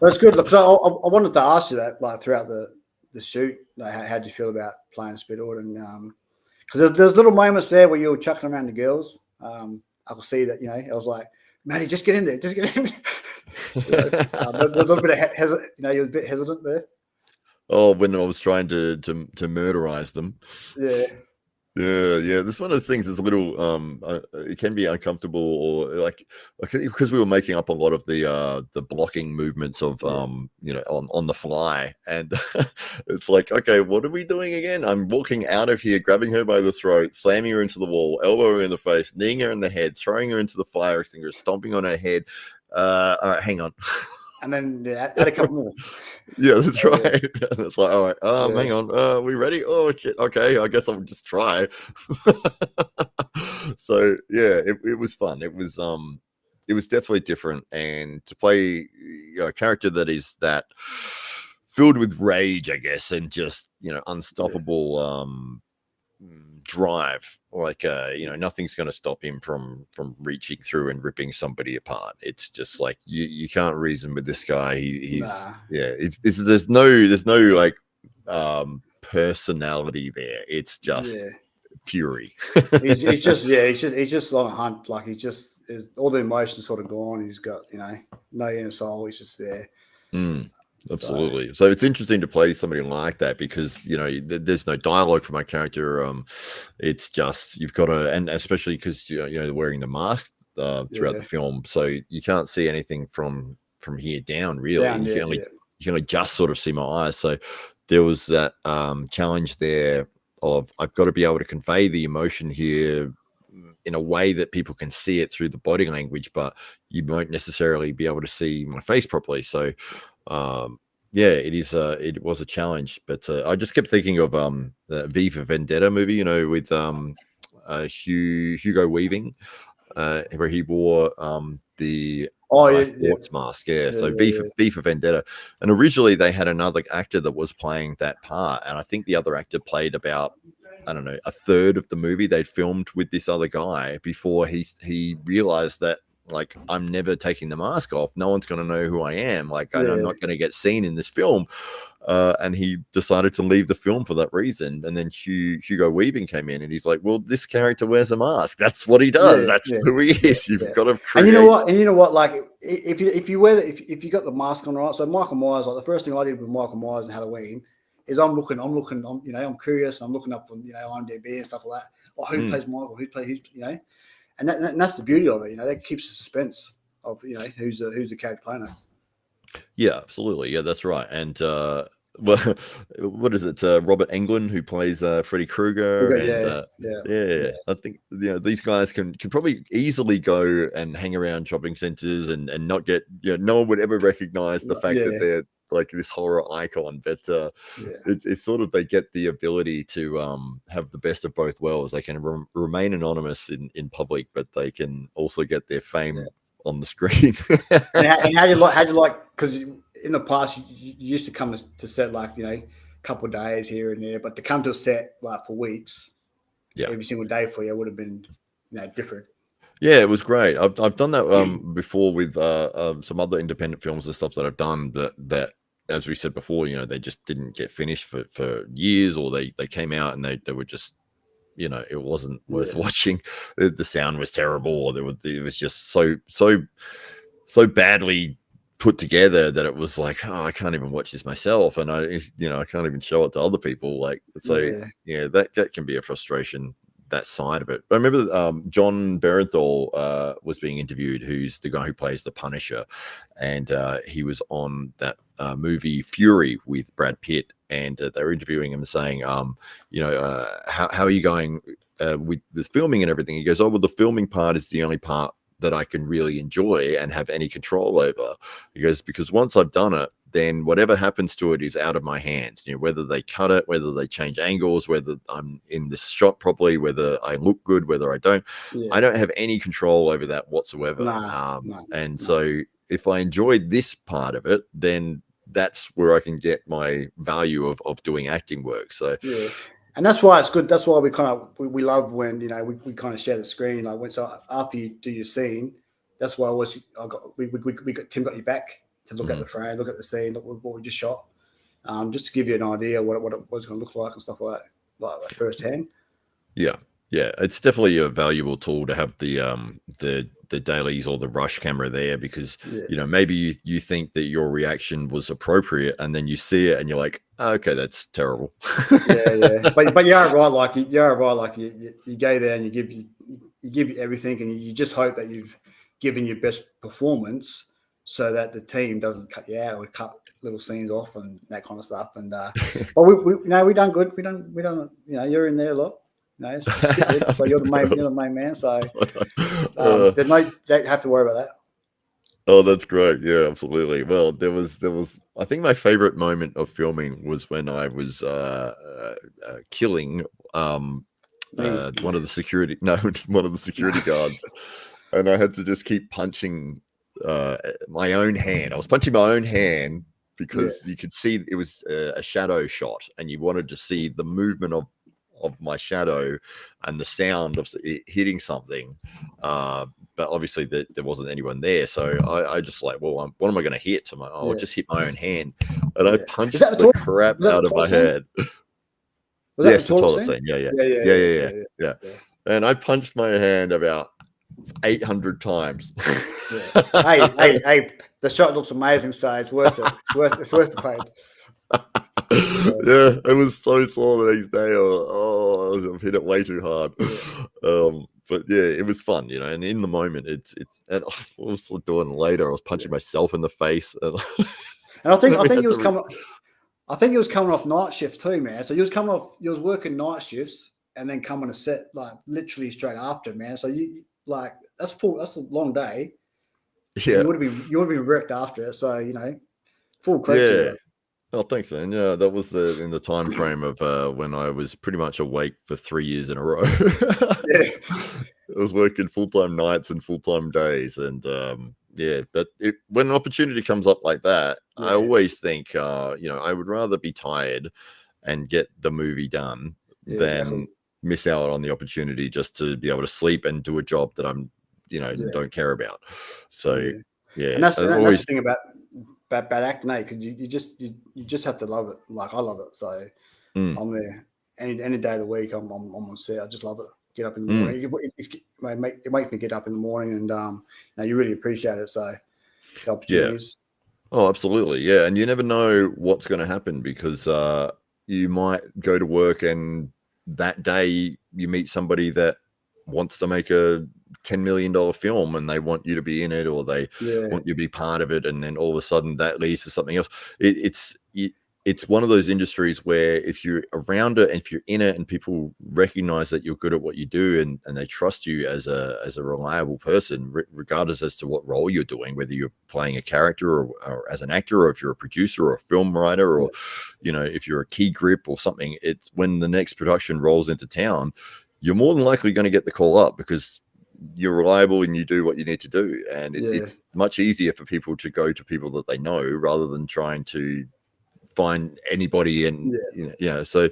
it's good. Look, I wanted to ask you that, like throughout the shoot, like, how do you feel about playing Spiddled? And because there's little moments there where you were chucking around the girls. I could see that, I was like, Matty, just get in there, just get in there. There's a little bit of you're a bit hesitant there. Oh, when I was trying to murderize them. Yeah. Yeah. This is one of those things that's a little it can be uncomfortable, or like because we were making up a lot of the blocking movements of on the fly, and it's like, okay, what are we doing again? I'm walking out of here, grabbing her by the throat, slamming her into the wall, elbowing her in the face, kneeing her in the head, throwing her into the fire extinguisher, stomping on her head. All right, hang on. And then add a couple more. Yeah, that's right. It's like, all right, hang on. Are we ready? Oh shit. Okay, I guess I'll just try. So yeah, it was fun. It was definitely different, and to play a character that is that filled with rage, I guess, and just unstoppable drive, like nothing's going to stop him from reaching through and ripping somebody apart. It's just like you can't reason with this guy. There's no like personality there. It's just fury. he's just on a hunt. Like all the emotions sort of gone. He's got no inner soul. He's just there. Absolutely. So it's interesting to play somebody like that, because there's no dialogue for my character. It's just you've got to, and especially because they're wearing the mask throughout the film, so you can't see anything from here down really. You can only just sort of see my eyes. So there was that challenge there of I've got to be able to convey the emotion here in a way that people can see it through the body language, but you won't necessarily be able to see my face properly. So it was a challenge, but I just kept thinking of the V for Vendetta movie, with Hugo Weaving, where he wore the sports mask. So V for Vendetta, and originally they had another actor that was playing that part, and I think the other actor played about, I don't know, a third of the movie they'd filmed with this other guy before he realized that, like, I'm never taking the mask off. No one's going to know who I am. Like, I'm not going to get seen in this film. And he decided to leave the film for that reason. And then Hugo Weaving came in, and he's like, well, this character wears a mask. That's what he does. That's who he is. You've got to create. And you know what? Like, if you got the mask on, right? So Michael Myers, like the first thing I did with Michael Myers and Halloween is I'm curious. I'm looking up on, IMDb and stuff like that. Or who plays Michael? Who plays, And that's the beauty of it, that keeps the suspense of who's the character playing it. Yeah, absolutely. Yeah, that's right. And what is it? Robert Englund, who plays Freddy Krueger. I think these guys can probably easily go and hang around shopping centers and not get no one would ever recognize the fact that they're like this horror icon, but it's sort of, they get the ability to have the best of both worlds. They can remain anonymous in public, but they can also get their fame on the screen. and how do you like? Because in the past you used to come to set like a couple of days here and there, but to come to a set like for weeks, every single day for you would have been different. Yeah, it was great. I've done that before with some other independent films and stuff that I've done that as we said before, they just didn't get finished for years, or they came out and they were just, it wasn't worth watching. The sound was terrible, or it was just so badly put together that it was like, oh, I can't even watch this myself, and I can't even show it to other people. Like, so that can be a frustration, that side of it. I remember John Berenthal was being interviewed, who's the guy who plays the Punisher, and he was on that movie Fury with Brad Pitt, and they were interviewing him and saying, how are you going with the filming and everything? He goes, oh, well, the filming part is the only part that I can really enjoy and have any control over. He goes, because once I've done it, then whatever happens to it is out of my hands. Whether they cut it, whether they change angles, whether I'm in this shot properly, whether I look good, whether I don't. I don't have any control over that whatsoever. So if I enjoy this part of it, then that's where I can get my value of doing acting work. So yeah. And that's why it's good. That's why we love when we kind of share the screen. Like after you do your scene, that's why Tim got you back to look at the frame, look at the scene, look what we just shot, just to give you an idea what it's going to look like and stuff like firsthand. Yeah, it's definitely a valuable tool to have the dailies or the rush camera there, because maybe you think that your reaction was appropriate, and then you see it and you're like, oh, okay, that's terrible. But you are right. Like you go there and you give everything, and you just hope that you've given your best performance, so that the team doesn't cut you out or cut little scenes off and that kind of stuff. And but we done good. We done. You're in there a lot. So you're the main man. So there's no, don't have to worry about that. Oh, that's great. Yeah, absolutely. Well, there was. I think my favorite moment of filming was when I was killing one of the security guards, and I had to just keep punching my own hand. I was punching my own hand because you could see it was a shadow shot, and you wanted to see the movement of my shadow and the sound of it hitting something, but obviously there wasn't anyone there, so I just like, well, what am I going to hit? I'll just hit my own hand, and I punched the crap out of my head. Yes, the toilet scene. Yeah. And I punched my hand about 800 times. Hey, the shot looks amazing, so it's worth it. It's worth the pain. Yeah, it was so sore the next day. I've hit it way too hard. But yeah, it was fun, and in the moment and I was doing later, I was punching myself in the face. And I think he was coming. I think he was coming off night shift too, man. So he was working night shifts and then coming to set like literally straight after, man. So you like that's a long day. Yeah, so you would have been wrecked after it. So full credit to you. Oh, thanks, man. Yeah, that was in the time frame of when I was pretty much awake for 3 years in a row. I was working full-time nights and full-time days, and but when an opportunity comes up like that, I always think, I would rather be tired and get the movie done than miss out on the opportunity just to be able to sleep and do a job that I'm, don't care about. So and that's the thing about acting, because you just have to love it. Like I love it, so I'm there any day of the week. I'm on set. I just love it. Get up in the morning. It makes me get up in the morning, and you really appreciate it. So the opportunities. Oh, absolutely, yeah. And you never know what's going to happen, because you might go to work and that day you meet somebody that wants to make a $10 million film and they want you to be in it, or they want you to be part of it, and then all of a sudden that leads to something else. It's one of those industries where if you're around it and if you're in it and people recognize that you're good at what you do, and they trust you as a reliable person, regardless as to what role you're doing, whether you're playing a character or as an actor, or if you're a producer or a film writer, or if you're a key grip or something, it's when the next production rolls into town, you're more than likely going to get the call up because you're reliable and you do what you need to do. And it's much easier for people to go to people that they know rather than trying to find anybody. And so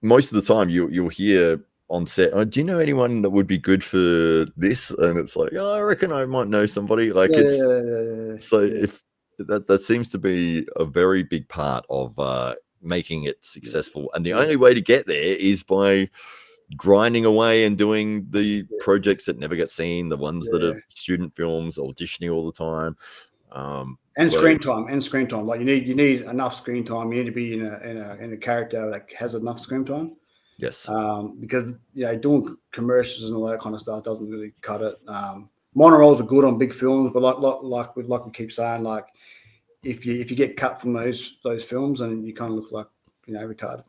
most of the time you'll hear on set, do you know anyone that would be good for this? And it's like, I reckon I might know somebody. Like if that seems to be a very big part of making it successful. And the only way to get there is by grinding away and doing the projects that never get seen, the ones that are student films, auditioning all the time, screen time. Like you need enough screen time. You need to be in a character that has enough screen time. Yes. Because doing commercials and all that kind of stuff doesn't really cut it. Minor roles are good on big films, but like we keep saying, like if you get cut from those films, and you kind of look like retarded.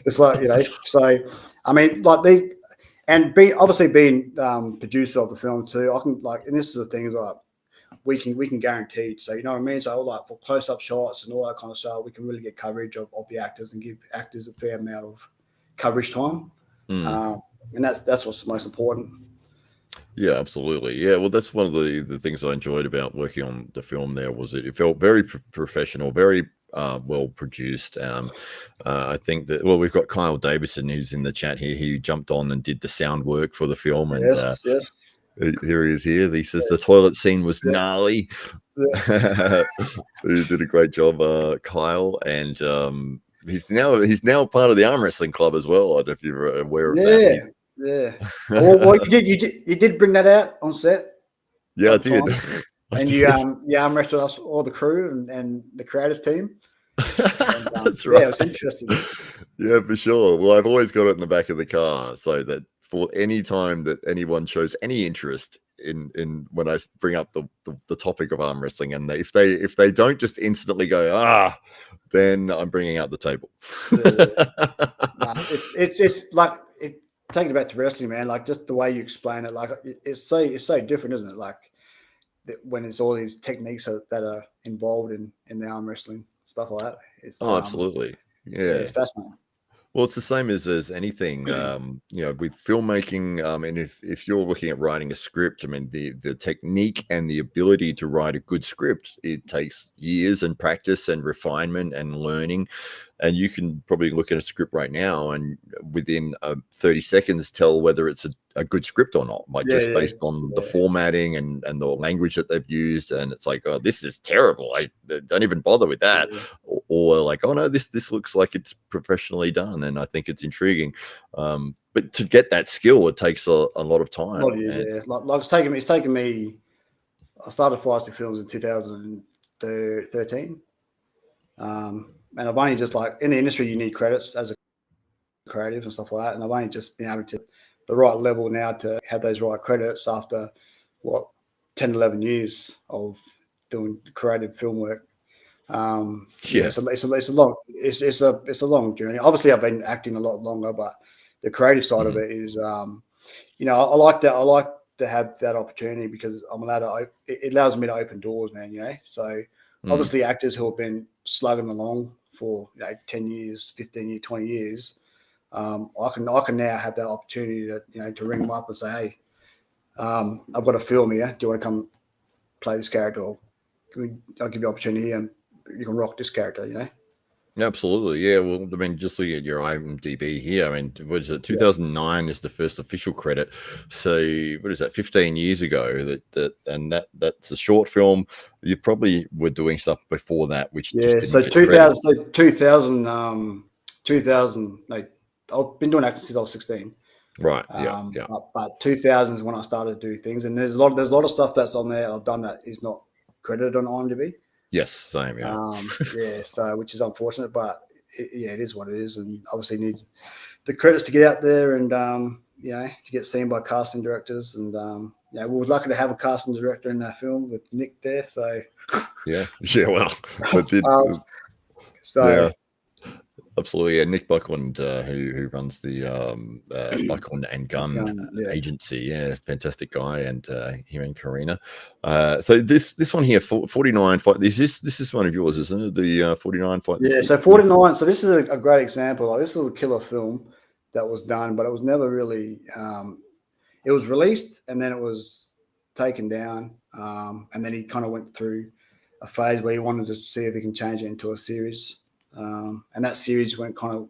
It's like So I mean, like these, and being producer of the film too, I can and this is the thing, like we can guarantee. So you know what I mean. So like for close up shots and all that kind of stuff, we can really get coverage of the actors and give actors a fair amount of coverage time. And that's what's most important. Yeah, absolutely. Yeah, well, that's one of the things I enjoyed about working on the film. There was it felt very professional, very well produced. I think that we've got Kyle Davison who's in the chat here. He jumped on and did the sound work for the film, and Yes. Here he is. He says the toilet scene was gnarly. Yeah. He did a great job, Kyle, and he's now part of the arm wrestling club as well. I don't know if you're aware of that. Yeah. Well, you did bring that out on set. Yeah, I did. And you arm wrestled us, all the crew and the creative team. And, That's right. Yeah, it was interesting. Yeah, for sure. Well, I've always got it in the back of the car so that for any time that anyone shows any interest in when I bring up the topic of arm wrestling, and if they don't just instantly go then I'm bringing out the table. It's like take it back to wrestling, man. Like just the way you explain it, like it's so different, isn't it? Like when it's all these techniques that are involved in the arm wrestling stuff like that. It's, absolutely, yeah, it's fascinating. Well, it's the same as anything, with filmmaking. And if you're looking at writing a script, I mean, the technique and the ability to write a good script, it takes years and practice and refinement and learning. And you can probably look at a script right now and within 30 seconds tell whether it's a good script or not, based on the formatting and the language that they've used. And it's like, oh, this is terrible. I don't even bother with that. Or like, oh no, this looks like it's professionally done, and I think it's intriguing. But to get that skill, it takes a lot of time. Like it's taken me. I started Feisty Films in 2013. And I've only just like in the industry, you need credits as a creative and stuff like that. And I've only just been able to the right level now to have those right credits after 10, 11 years of doing creative film work. It's a long journey. Obviously, I've been acting a lot longer, but the creative side of it is, I like that. I like to have that opportunity because I'm allowed to. It allows me to open doors, man. So obviously, actors who have been slugging along for 10 years, 15 years, 20 years, I can now have that opportunity to ring them up and say, hey, I've got a film here. Do you want to come play this character? Or I'll give you an opportunity and you can rock this character, Absolutely. Yeah. Well, I mean, just looking at your IMDb here, I mean, what is it? 2009 is the first official credit. So what is that? 15 years ago that's a short film. You probably were doing stuff before that, which so 2000, I've been doing acting since I was 16. Right. But 2000 is when I started to do things, and there's a lot of stuff that's on there I've done that is not credited on IMDb. Yes, same. Yeah. So which is unfortunate, but it is what it is, and obviously need the credits to get out there and to get seen by casting directors, and we were lucky to have a casting director in that film with Nick there. So well, I did. Absolutely, yeah. Nick Buckland, who runs the Buckland and Gunn agency, fantastic guy, and him and Karina. So this one here, 49 fight. This is one of yours, isn't it? The 49 fight. Yeah, so 49. So this is a great example. Like this is a killer film that was done, but it was never really. It was released and then it was taken down, and then he kind of went through a phase where he wanted to see if he can change it into a series. And that series went kind of.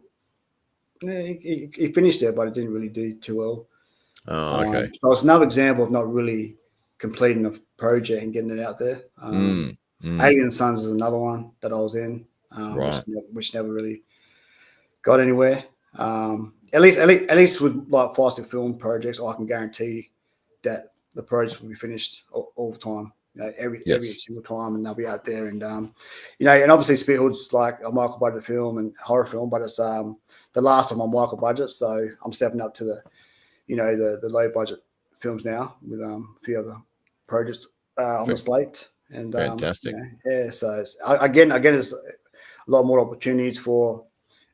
He finished it, but it didn't really do too well. Oh, okay. So it's another example of not really completing a project and getting it out there. Alien Sons is another one that I was in, which never really got anywhere. At least with like Feisty film projects, I can guarantee that the projects will be finished all the time. Every single time, and they'll be out there. And and obviously Spithood's like a Michael budget film and horror film, but it's the last of my Michael budget, so I'm stepping up to the the low budget films now with a few other projects on the slate. And fantastic. So it's, again, it's a lot more opportunities for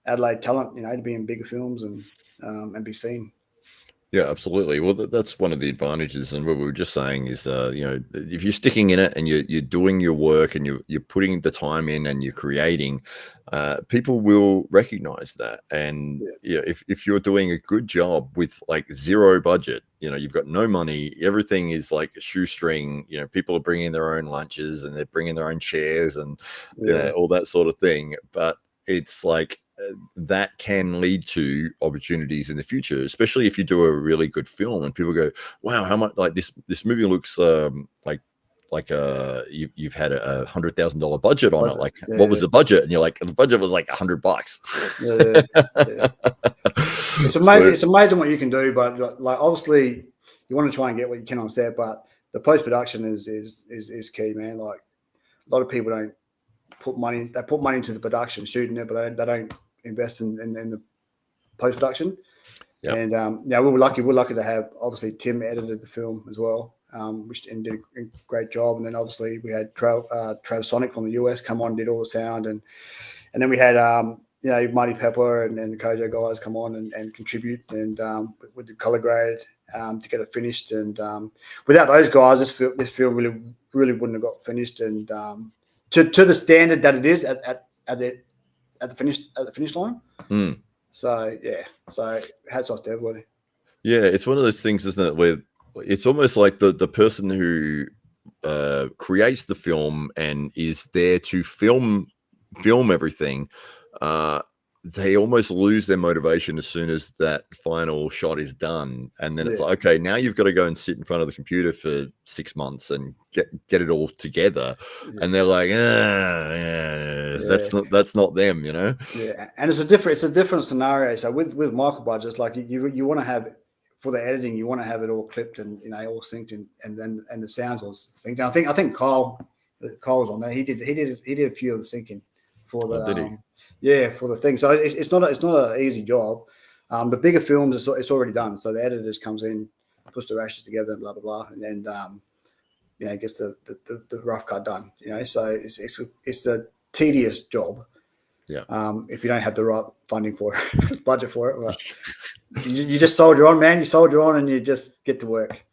Adelaide talent, to be in bigger films and be seen. Yeah, absolutely. Well, that's one of the advantages, and what we were just saying is, if you're sticking in it and you're doing your work and you're putting the time in and you're creating, people will recognize that. And Yeah, yeah, if you're doing a good job with like zero budget, you've got no money, everything is like a shoestring. People are bringing their own lunches and they're bringing their own chairs and yeah, all that sort of thing. But it's like that can lead to opportunities in the future, especially if you do a really good film and people go, "Wow, how much like this movie looks you've had a $100,000 budget on it. Like, what was yeah, the budget?" And you're like, "The budget was like $100." yeah, yeah. It's amazing. So It's amazing what you can do, but like obviously you want to try and get what you can on set, but the post production is key, man. Like a lot of people don't put money. They put money into the production, shooting it, but they don't invest in the post production. yeah, And yeah, we were lucky. We're lucky to have obviously Tim edited the film as well, which and did a great job. And then obviously we had Trav Sonic from the US come on, and did all the sound, and then we had Marty Pepper and the Kojo guys come on and contribute, and with the color grade to get it finished. And without those guys, this film really wouldn't have got finished. And to the standard that it is at the finish line. mm. So yeah, so hats off to everybody. Yeah, it's one of those things, isn't it, where it's almost like the person who creates the film and is there to film everything, they almost lose their motivation as soon as that final shot is done. And then it's Yeah, like, okay, now you've got to go and sit in front of the computer for 6 months and get it all together. yeah, And they're like, yeah, yeah, that's not them, yeah. And it's a different scenario. So with Michael budgets, like you want to have for the editing, you want to have it all clipped and all synced and the sounds all synced. And I think Kyle was on there. He did a few of the syncing for Oh, the did he? for the thing. So it's not an easy job. The bigger films it's already done. So the editors comes in, puts the rashes together, and blah blah blah, and then gets the rough cut done. So it's a tedious job. Yeah. If you don't have the right funding for it, budget for it, but you just soldier on, man. You soldier on, and you just get to work.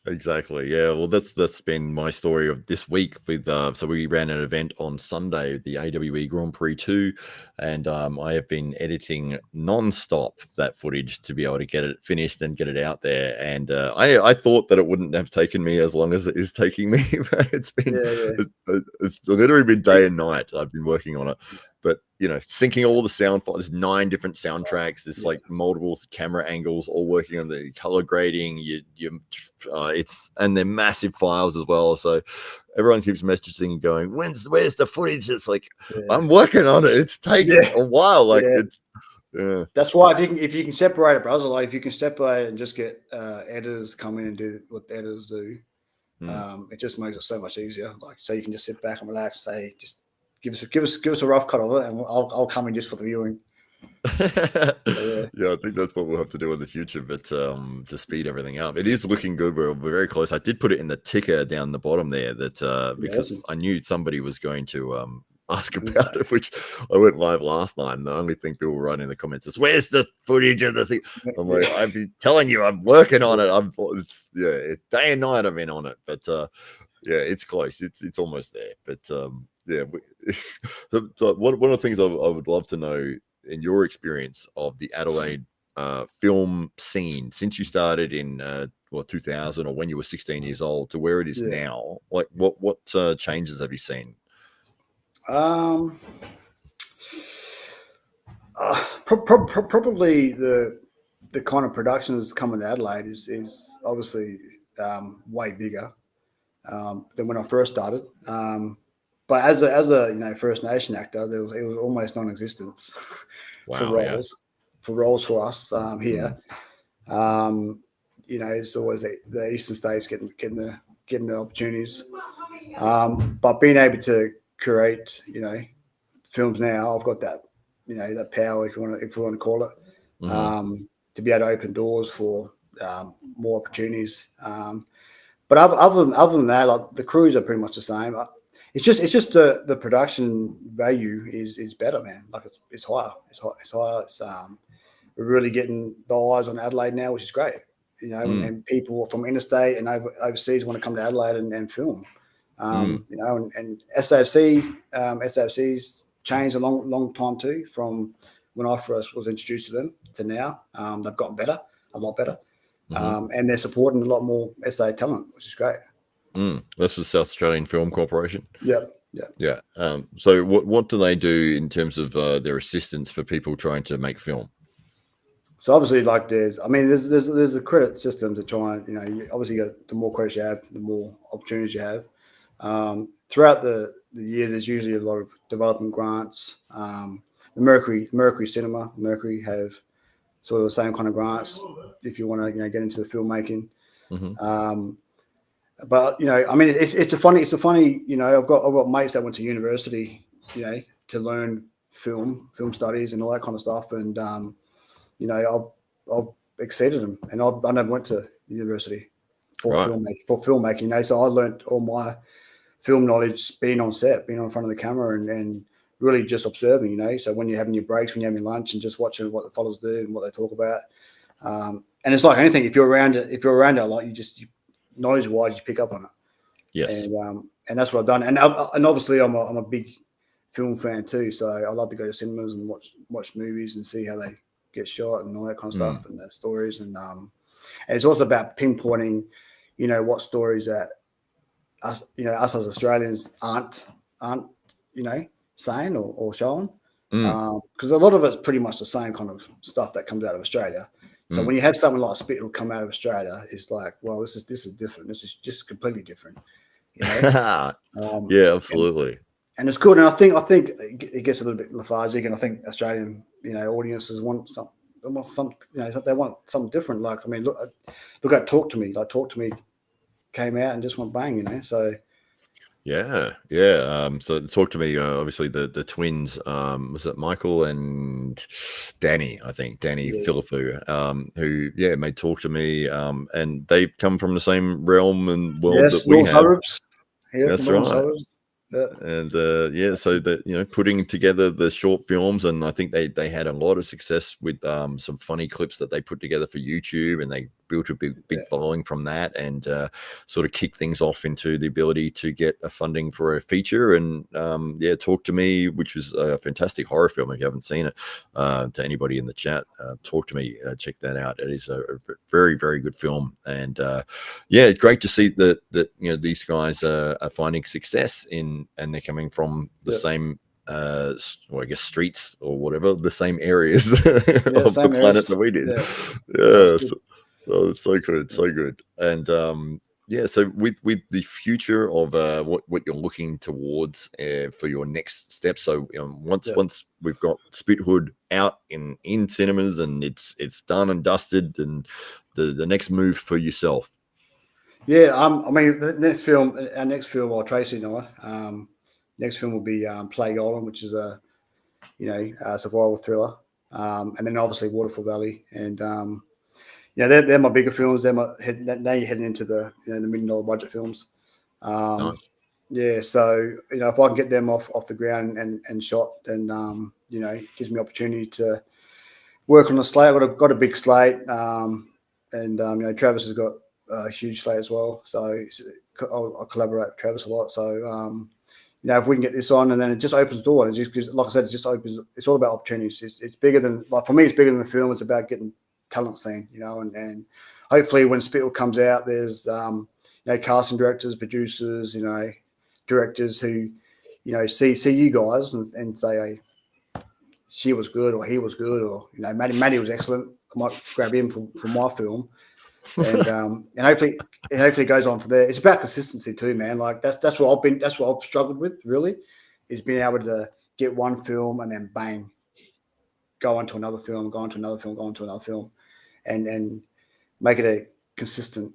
Exactly. Yeah. Well, that's been my story of this week. With so we ran an event on Sunday, the AWE Grand Prix 2, and I have been editing non-stop that footage to be able to get it finished and get it out there. And I thought that it wouldn't have taken me as long as it is taking me, but it's literally been day and night. I've been working on it. But syncing all the sound files. There's 9 different soundtracks. There's like multiple camera angles, all working on the color grading. And they're massive files as well. So everyone keeps messaging and going, "Where's the footage?" It's like, I'm working on it. It takes a while. Like, yeah. That's why if you can separate it, brother. Like if you can separate it and just get editors come in and do what the editors do, it just makes it so much easier. Like so you can just sit back and relax. Say just. Give us a rough cut of it, and I'll come in just for the viewing. Yeah, I think that's what we'll have to do in the future. But to speed everything up, it is looking good. We're very close. I did put it in the ticker down the bottom there because I knew somebody was going to ask about it, which I went live last night. And the only thing people were writing in the comments is, "Where's the footage of the thing?" I'm like, I've been telling you, I'm working on it. Day and night I've been on it, but yeah, it's close. It's almost there, but yeah. So one of the things I would love to know in your experience of the Adelaide film scene since you started in 2000 or when you were 16 years old to where it is now, like what changes have you seen? Probably the kind of productions coming to Adelaide is obviously way bigger than when I first started. But as a First Nation actor, it was almost non-existent for roles for us here. It's always the eastern states getting the opportunities. But being able to create films now, I've got that that power, if you want to call it, to be able to open doors for more opportunities. But other than that, like the crews are pretty much the same. It's just the production value is better, man. Like it's higher. It's higher. We're really getting the eyes on Adelaide now, which is great. you know, and people from interstate and overseas want to come to Adelaide and film. You know, and SAFC's changed a long time too, from when I first was introduced to them to now. They've gotten better, a lot better. And they're supporting a lot more SA talent, which is great. This is South Australian Film Corporation. Yeah. So what do they do in terms of their assistance for people trying to make film? So obviously, like there's a credit system to try and, you know, obviously the more credits you have, the more opportunities you have. Throughout the years, there's usually a lot of development grants. The Mercury Cinema, Mercury have sort of the same kind of grants if you want to, you know, get into the filmmaking. But you know, I mean, it's a funny, you know, I've got mates that went to university, you know, to learn film studies and all that kind of stuff, and you know, I've exceeded them, and I never went to university for filmmaking. You know, so I learned all my film knowledge being on set, being on front of the camera, and really just observing. You know, so when you're having your breaks, when you're having lunch, and just watching what the fellows do and what they talk about, and it's like anything. If you're around it a lot, you knowledge-wise, you pick up on it. Yes. And that's what I've done. And obviously, I'm a big film fan too. So I love to go to cinemas and watch movies and see how they get shot and all that kind of stuff, and the stories. And it's also about pinpointing, you know, what stories that us as Australians aren't you know, saying or showing. Because a lot of it's pretty much the same kind of stuff that comes out of Australia. So when you have something like Spittle come out of Australia, it's like, well, this is different. This is just completely different. You know? Yeah, absolutely. And it's good. And I think it gets a little bit lethargic. And I think Australian, you know, audiences want some, you know, they want something different. Like, I mean, look at Talk to Me. Like, Talk to Me came out and just went bang. You know, so. Yeah. So Talk to Me, obviously the twins, was it Michael and Danny? I think Danny Philippou, who made Talk to Me, and they've come from the same realm and world that we have. Suburbs. Yeah, that's right. Suburbs. Yeah. And so that, you know, putting together the short films, and I think they had a lot of success with some funny clips that they put together for YouTube, and they built a big following from that, and sort of kick things off into the ability to get a funding for a feature. And Talk to Me, which was a fantastic horror film. If you haven't seen it, to anybody in the chat, Talk to Me, check that out. It is a very, very good film, and great to see that you know, these guys are finding success and they're coming from the same I guess streets or whatever, the same areas of the planet that we did. So it's so good. And so with the future of what you're looking towards for your next step. So once we've got Spithood out in cinemas and it's done and dusted, and the next move for yourself. Yeah, I mean, our next film, or Tracy and I, next film will be Plague Island, which is a survival thriller, and then obviously Waterfall Valley, and they're my bigger films. Now you're heading into the the $1 million budget films. Nice. Yeah, so if I can get them off the ground and shot, then it gives me opportunity to work on the slate. I've got a big slate, and Travis has got a huge slate as well. So I'll collaborate with Travis a lot. So if we can get this on, and then it just opens the door. And it just gives, like I said, it just opens. It's all about opportunities. It's bigger than, like, for me, it's bigger than the film. It's about getting talent seen, and hopefully when Spittle comes out, there's casting directors, producers, directors who see you guys and say, hey, she was good, or he was good, or Matty was excellent. I might grab him for my film, and hopefully it goes on for there. It's about consistency too, man. Like that's what I've struggled with, really, is being able to get one film and then bang, go on to another film, go on to another film, go on to another film, and make it a consistent,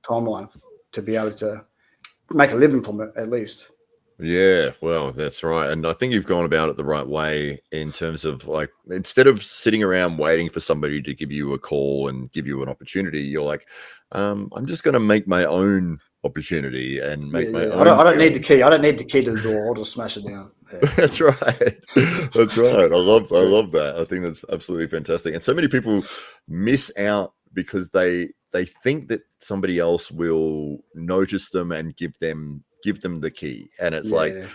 timeline to be able to make a living from it, at least. Yeah, well, that's right. And I think you've gone about it the right way, in terms of, like, instead of sitting around waiting for somebody to give you a call and give you an opportunity, you're like, I'm just going to make my own opportunity and make Yeah, my yeah. own. I don't film. need the key. I don't need the key to the door. I'll just smash it down. Yeah. That's right. That's right. I love that. I think that's absolutely fantastic. And so many people miss out because they think that somebody else will notice them and give them the key. And it's like, Yeah.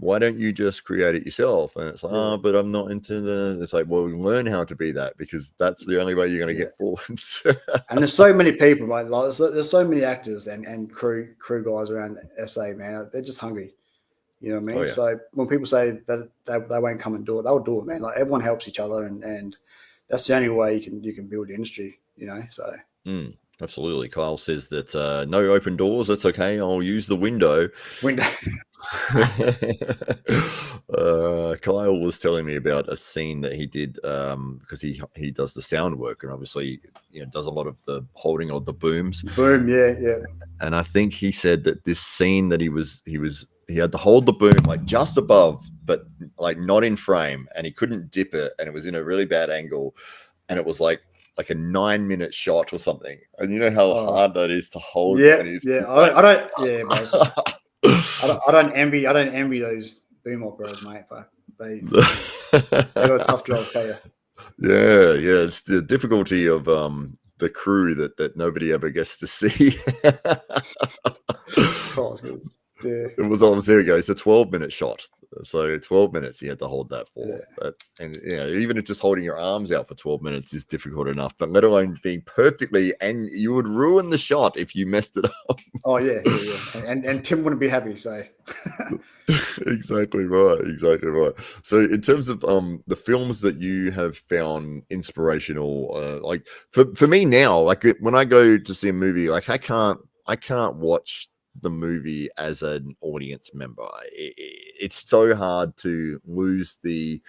why don't you just create it yourself? And it's like, Yeah. but I'm not into the. It's like, well, learn how to be that, because that's the only way you're going to get forward. And there's so many people, mate. Like there's so many actors and crew guys around SA, man. They're just hungry. You know what I mean? Oh, yeah. So when people say that they won't come and do it, they'll do it, man. Like everyone helps each other, and that's the only way you can build the industry. You know, so. Absolutely. Kyle says that no open doors. That's okay. I'll use the window. Kyle was telling me about a scene that he did because he does the sound work, and obviously does a lot of the holding of the booms. Boom, yeah. And I think he said that this scene that he had to hold the boom like just above, but like not in frame, and he couldn't dip it, and it was in a really bad angle, and it was like a 9-minute shot or something. And you know how hard that is to hold. Yeah, yeah. I don't. Yeah, buzz. I don't envy those boom operators, mate. Fuck, they got a tough job, I'll tell you. Yeah. It's the difficulty of the crew that nobody ever gets to see. It was almost, there we go. It's a 12-minute shot. So 12 minutes you had to hold that for. Yeah. And even if just holding your arms out for 12 minutes is difficult enough, but let alone being perfectly, and you would ruin the shot if you messed it up. Oh yeah. And Tim wouldn't be happy, so. Exactly right. So in terms of the films that you have found inspirational, like for me now, like when I go to see a movie, like I can't watch the movie as an audience member. It's so hard to lose the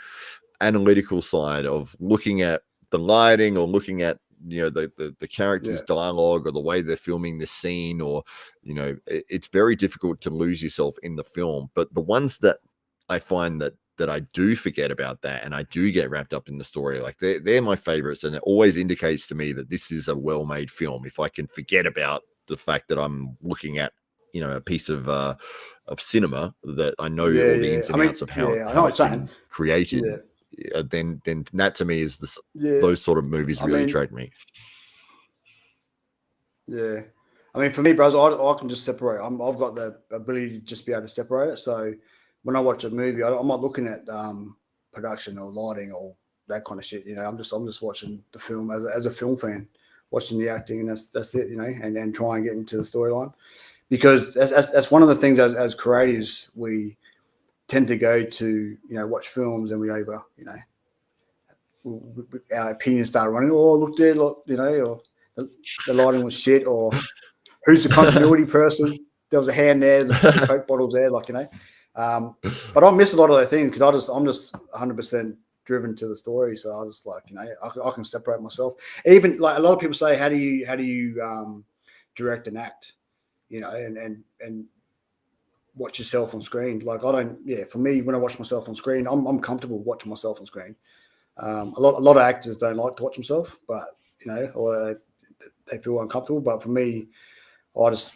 analytical side of looking at the lighting or looking at the characters' dialogue or the way they're filming the scene, or it's very difficult to lose yourself in the film. But the ones that I find that I do forget about that, and I do get wrapped up in the story, like they're my favorites, and it always indicates to me that this is a well-made film if I can forget about the fact that I'm looking at a piece of cinema that I know all the ins and outs of how it's been created. Then that to me is those sort of movies really attract me. Yeah, I mean, for me, bros, I can just separate. I've got the ability to just be able to separate it. So when I watch a movie, I'm not looking at production or lighting or that kind of shit. I'm just watching the film as a film fan, watching the acting, and that's it. And then try and get into the storyline. Because that's one of the things as creatives, we tend to go to, watch films and we over, our opinions start running. Oh, look there, look, or the lighting was shit, or who's the continuity person? There was a hand there, the Coke bottle's there, but I miss a lot of those things because I'm just 100% driven to the story. So I just I can separate myself. Even like a lot of people say, how do you direct an act? And watch yourself on screen. Like I don't. Yeah, for me, when I watch myself on screen, I'm comfortable watching myself on screen. A lot of actors don't like to watch themselves, but or they feel uncomfortable. But for me, I'm just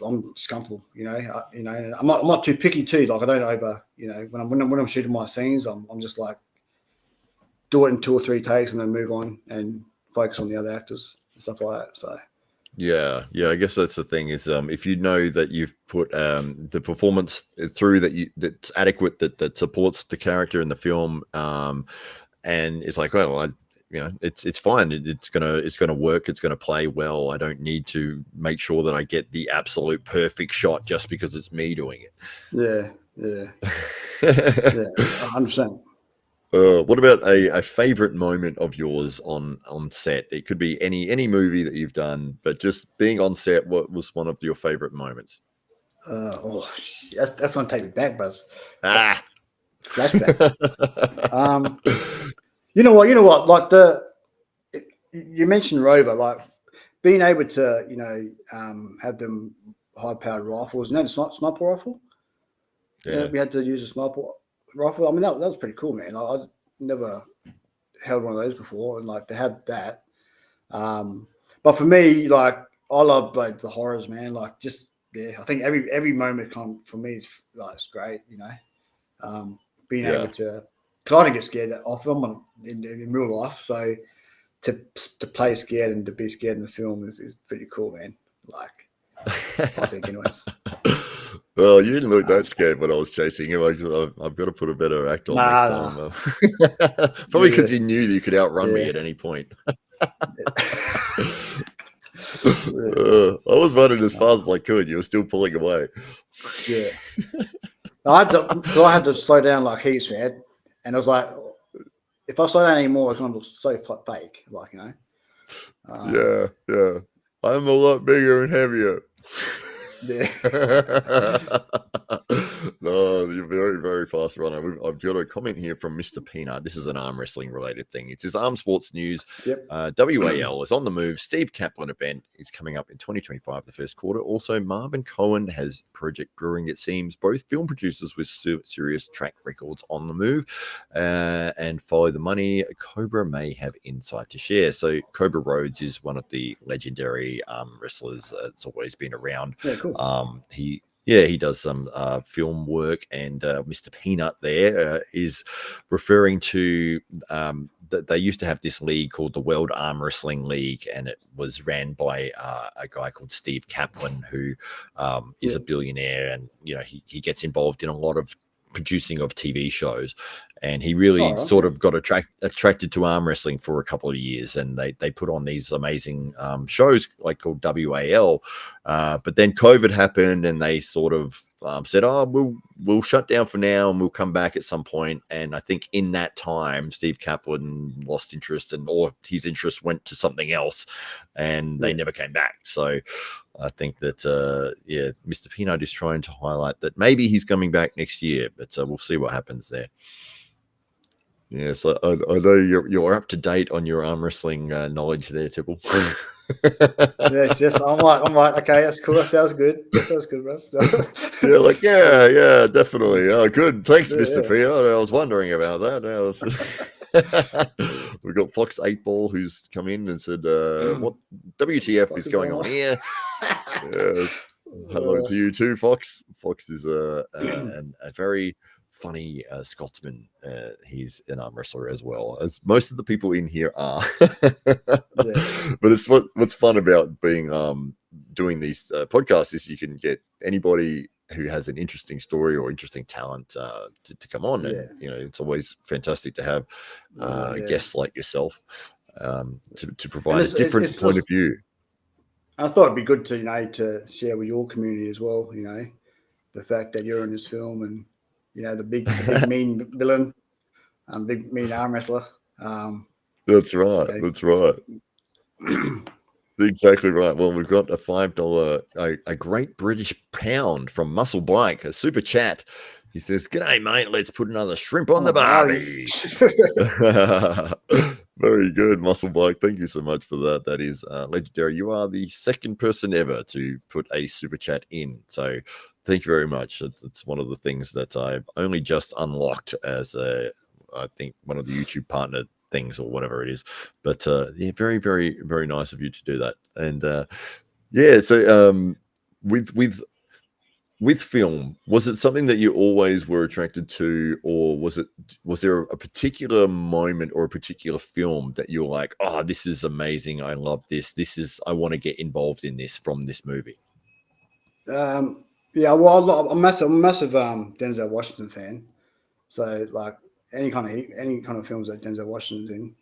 comfortable. And I'm not too picky too. Like I don't over. When I'm shooting my scenes, I'm just like do it in 2 or 3 takes and then move on and focus on the other actors and stuff like that. So. Yeah. I guess that's the thing is if you know that you've put the performance through that's adequate, that supports the character in the film, and it's like, well, it's fine. It's gonna work. It's gonna play well. I don't need to make sure that I get the absolute perfect shot just because it's me doing it. Yeah, 100%. What about a favorite moment of yours on set? It could be any movie that you've done, but just being on set, what was one of your favorite moments? That's gonna take me back, bros. Flashback. You know what? Like you mentioned Rover, like being able to, have them high-powered rifles. The sniper rifle. Yeah, we had to use a sniper rifle. I mean, that was pretty cool, man. I never held one of those before, and like to have that. But for me, like I love like the horrors, man. Like just I think every moment for me is like it's great, being able to kind of get scared of them in real life. So to play scared and to be scared in the film is pretty cool, man. Like I think, anyways. Well, you didn't look that scared when I was chasing him. I've got to put a better act on next time. Probably because you knew that you could outrun me at any point. I was running as fast as I could. You were still pulling away. Yeah. I had to slow down like heaps, man. And I was like, if I slow down anymore, it's going to look so fake. Like, yeah. I'm a lot bigger and heavier. Yeah. No, you're very, very fast runner. I've got a comment here from Mr. Peanut. This is an arm wrestling related thing. It's his arm sports news. Yep. WAL is on the move. Steve Kaplan event is coming up in 2025, the first quarter. Also, Marvin Cohen has Project Brewing, it seems. Both film producers with serious track records on the move. And follow the money. Cobra may have insight to share. So Cobra Rhodes is one of the legendary wrestlers that's always been around. Yeah, cool. He does some film work, and Mr. Peanut there is referring to that they used to have this league called the World Arm Wrestling League, and it was ran by a guy called Steve Kaplan, who is a billionaire, and he gets involved in a lot of producing of TV shows, and he really sort of got attracted to arm wrestling for a couple of years, and they put on these amazing shows like called WAL, but then COVID happened, and they sort of said, we'll shut down for now, and we'll come back at some point. And I think in that time, Steve Kaplan lost interest, or his interest went to something else, and they never came back. So I think that Mr. Peanut is trying to highlight that maybe he's coming back next year, but we'll see what happens there. Yeah, so I know you're up to date on your arm wrestling knowledge there, Thibul. yes. I'm like, okay, that's cool. That sounds good. Russ. Yeah, definitely. Oh, good. Thanks, Mr. Peanut. I was wondering about that. We've got Fox 8 Ball who's come in and said, "What WTF is going on here?" Hello to you too, Fox. Fox is a very funny Scotsman. He's an arm wrestler as well, as most of the people in here are. But it's what's fun about being doing these podcasts is you can get anybody who has an interesting story or interesting talent to come on, and it's always fantastic to have guests like yourself to provide a different point of view. I thought it'd be good to to share with your community as well. The fact that you're in this film, and the big mean villain, big mean arm wrestler. That's right. Okay. That's right. Exactly right. Well, we've got a $5, a Great British Pound from Muscle Bike, a super chat. He says, "G'day, mate. Let's put another shrimp on the barbie." Very good, Muscle Bike. Thank you so much for that. That is legendary. You are the second person ever to put a super chat in. So thank you very much. It's one of the things that I've only just unlocked as I think one of the YouTube partner things or whatever it is. But very, very, very nice of you to do that. And so with film, was it something that you always were attracted to, or was there a particular moment or a particular film that you were like, oh, this is amazing, I love this, I want to get involved in this from this movie? Well, I'm a massive Denzel Washington fan. So like any kind of films that Denzel Washington's in,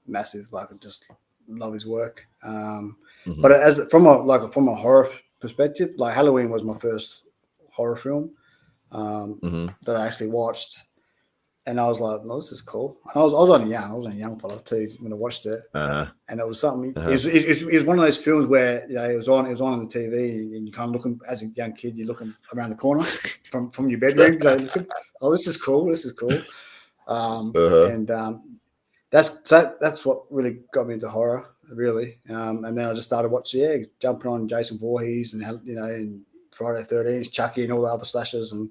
massive. Like I just love his work. But from a horror perspective, like Halloween was my first horror film that I actually watched, and I was like, "No, this is cool." And I was only young. I was only a young fella too when I watched it, and it was something. It was one of those films where it was on the TV, and you kind of looking as a young kid, you're looking around the corner from your bedroom, looking, "Oh, this is cool. This is cool." And that's what really got me into horror, really. And then I just started watching, jumping on Jason Voorhees and and Friday the 13th, Chucky, and all the other slashers, and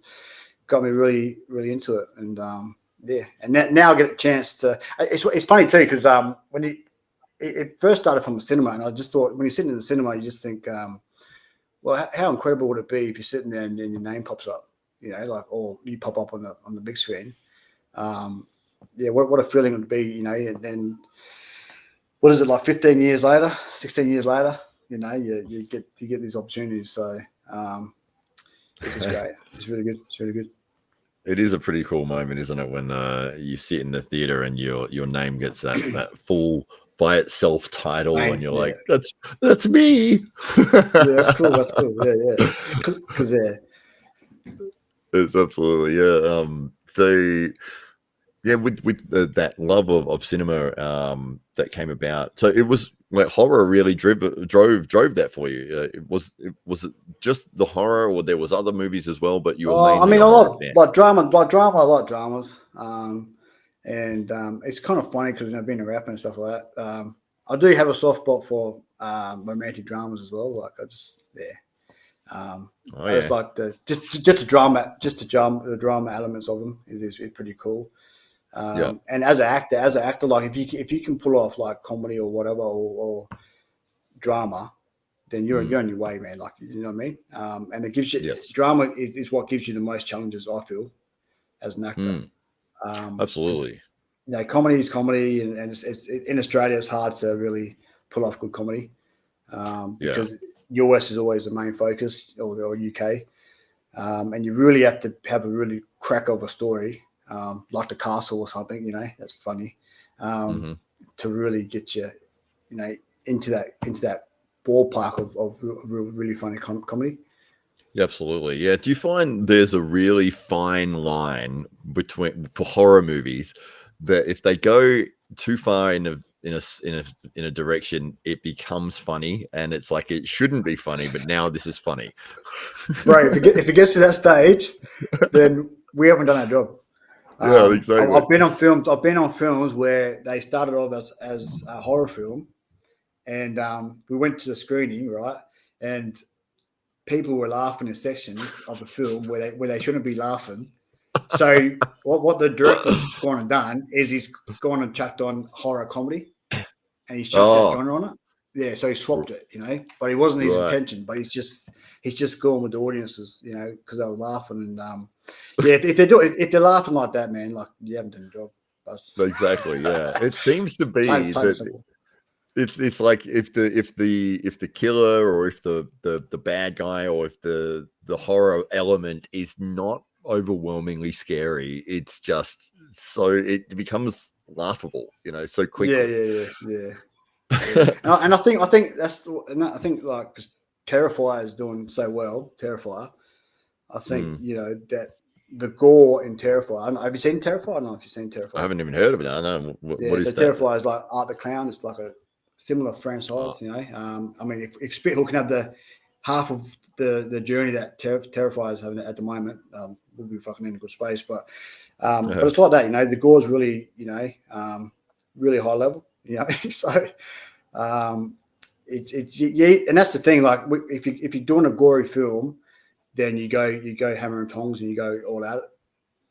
got me really, really into it. And and now I get a chance to. It's funny too, because when it first started from the cinema, and I just thought when you're sitting in the cinema, you just think, well, how incredible would it be if you're sitting there and your name pops up, you know, like, or you pop up on the big screen. Yeah, what a feeling it would be, you know, and then what is it, like 15 years later, 16 years later, you know, you get these opportunities. So it's just great. It's really good. It's really good. It is a pretty cool moment, isn't it, when you sit in the theater and your name gets that full by itself title, and you're like, that's me. Yeah, that's cool. That's cool. Yeah. Because It's absolutely, yeah. So yeah, with that love of cinema that came about. So it was like horror really drove that for you. Was it just the horror, or there was other movies as well? But you were mainly I mean, a I horror fan. like drama. I like dramas. And it's kind of funny because, you know, being a rapper and stuff like that. I do have a soft spot for romantic dramas as well. Like I just I just like the drama elements of them is pretty cool. And as an actor, like if you can pull off like comedy or whatever or drama, then you're on your way, man. Like, you know what I mean? And it gives you drama is what gives you the most challenges, I feel, as an actor. Absolutely. You know, comedy is comedy, and it's in Australia, it's hard to really pull off good comedy because US is always the main focus, or UK, and you really have to have a really crack of a story, like The Castle or something. You know, that's funny to really get you, you know, into that ballpark of really funny comedy. Yeah, absolutely. Yeah. Do you find there's a really fine line for horror movies that if they go too far in a direction, it becomes funny, and it's like it shouldn't be funny, but now this is funny. Right. If it gets to that stage, then we haven't done our job. Yeah, exactly. I've been on films where they started off as a horror film, and we went to the screening, right, and people were laughing in sections of the film where they shouldn't be laughing. So what the director's gone and done is he's gone and chucked on horror comedy, and he's chucked that genre on it. Yeah, so he swapped it, you know, but it wasn't his intention. But he's just gone with the audiences, you know, because they were laughing. And if they're laughing like that, man, like you haven't done your job. Exactly. Yeah, it seems to be that. It's like if the killer, or if the bad guy, or if the horror element is not overwhelmingly scary, it's just so it becomes laughable, you know, so quickly. Yeah. And I think I think like because Terrifier is doing so well. Terrifier, I think you know that the gore in Terrifier. Have you seen Terrifier? I don't know if you've seen Terrifier. I haven't even heard of it. I know what is that? Terrifier is like Art the Clown. It's like a similar franchise, you know. I mean, if Spithill can have the half of the journey that Terrifier is having at the moment, we'll be fucking in a good space. But it's like that, you know. The gore is really, you know, really high level, you know. So it's and that's the thing. Like if you're doing a gory film, then you go hammer and tongs and you go all out.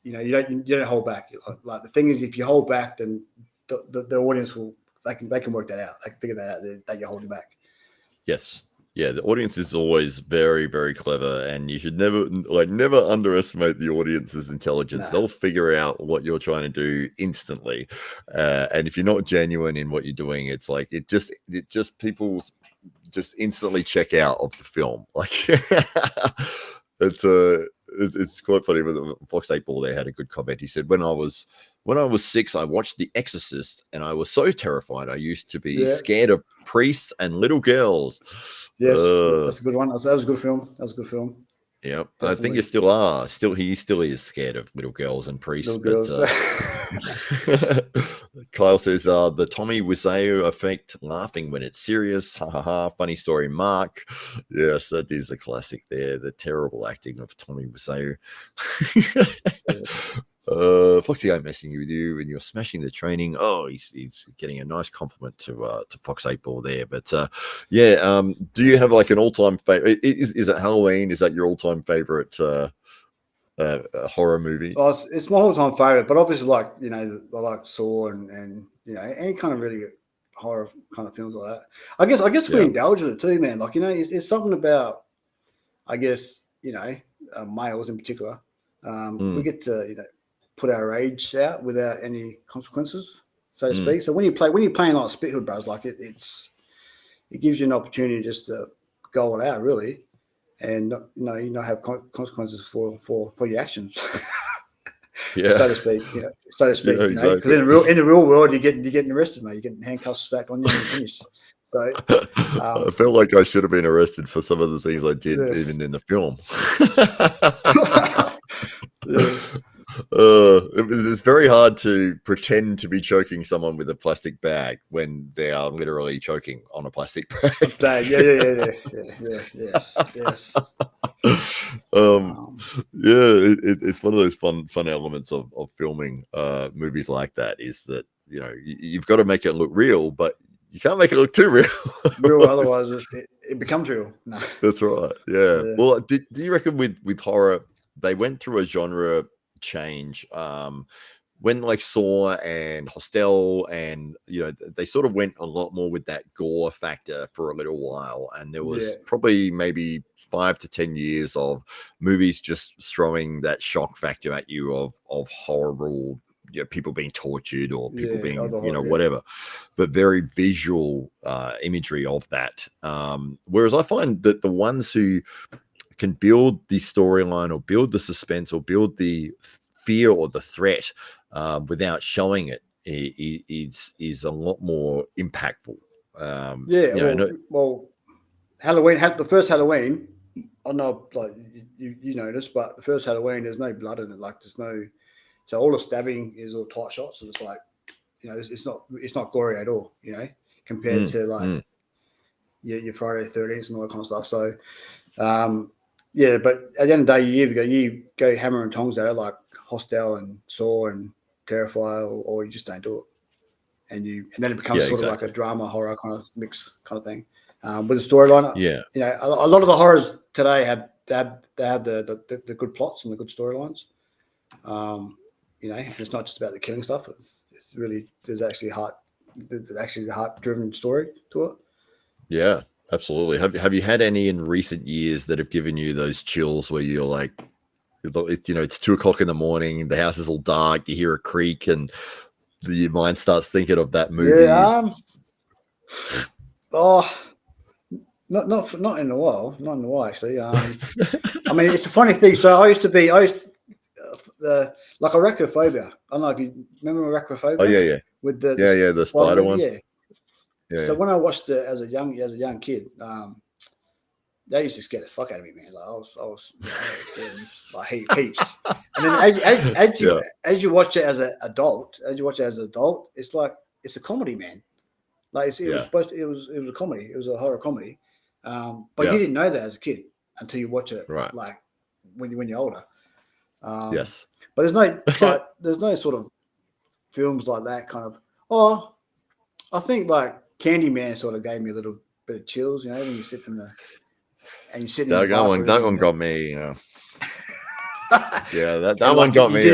You know, you don't hold back. Like the thing is, if you hold back, then the audience will. They can work that out. They can figure that out that you're holding back. Yes. Yeah, the audience is always very, very clever, and you should never underestimate the audience's intelligence. They'll figure out what you're trying to do instantly, and if you're not genuine in what you're doing, it's like it just people just instantly check out of the film. Like it's quite funny. But Fox 8 Ball there had a good comment. He said, When I was 6, I watched The Exorcist, and I was so terrified. I used to be scared of priests and little girls. Yes, that's a good one. That was a good film. Yep, definitely. I think you still are. He still is scared of little girls and priests. Kyle says the Tommy Wiseau effect, laughing when it's serious. Ha ha ha! Funny story, Mark. Yes, that is a classic. There, the terrible acting of Tommy Wiseau. Foxy, I'm messing with you when you're smashing the training. Oh, he's getting a nice compliment to Fox 8 Ball there. But do you have like an all-time favorite? Is it Halloween? Is that your all-time favorite horror movie? Oh, it's my all-time favorite, but obviously, like, you know, I like Saw and you know, any kind of really horror kind of films like that. I guess we indulge in it too, man. Like, you know, it's something about I guess, males in particular, we get to, put our age out without any consequences, so to speak. So when you're playing like spit hood, bros, like it gives you an opportunity just to go all out, really, and not have consequences for your actions, so to speak. Yeah, Because exactly. in the real world, you're getting arrested, mate. You're getting handcuffs stacked on you and you're finished. So I felt like I should have been arrested for some of the things I did, yeah. even in the film. Yeah. It's very hard to pretend to be choking someone with a plastic bag when they are literally choking on a plastic bag. Yes. It's one of those fun elements of filming movies like that, is that you've got to make it look real, but you can't make it look too real. Real, otherwise it becomes real. No. That's right. Yeah. Well, do you reckon with horror they went through a genre change when like Saw and Hostel, and they sort of went a lot more with that gore factor for a little while, and there was probably maybe 5 to 10 years of movies just throwing that shock factor at you of horrible, people being tortured or people being whatever, but very visual imagery of that. Whereas I find that the ones who can build the storyline or build the suspense or build the fear or the threat without showing it is a lot more impactful. Well, Halloween, the first Halloween, I don't know, like you noticed, but the first Halloween, there's no blood in it. Like there's no, so all the stabbing is all tight shots, and it's like, it's not gory at all, compared to like your Friday the 13th and all that kind of stuff. So, but at the end of the day, you go hammer and tongs at it like Hostel and Saw and Terrifier, or you just don't do it, and then it becomes sort of like a drama horror kind of mix kind of thing. With the storyline, a lot of the horrors today have the good plots and the good storylines. It's not just about the killing stuff. It's really there's actually a heart-driven story to it. Yeah, absolutely. Have you had any in recent years that have given you those chills where you're like, it's 2 o'clock in the morning, the house is all dark, you hear a creak, and your mind starts thinking of that movie? Yeah. Not in a while. Not in a while, actually. I mean, it's a funny thing. So I used like arachnophobia. I don't know if you remember arachnophobia. Oh yeah. With the spider one. Yeah. So when I watched it as a young kid, that used to scare the fuck out of me, man. Like I was scared like heaps. And then as you watch it as an adult, it's like it's a comedy, man. Like it was a comedy. It was a horror comedy. But you didn't know that as a kid until you watch it, right? Like when you're older. Yes. But there's no sort of films like that kind of. Oh, I think like Candyman sort of gave me a little bit of chills, when you sit in the. And you sit in the bathroom. That one got me. Yeah, that one got me.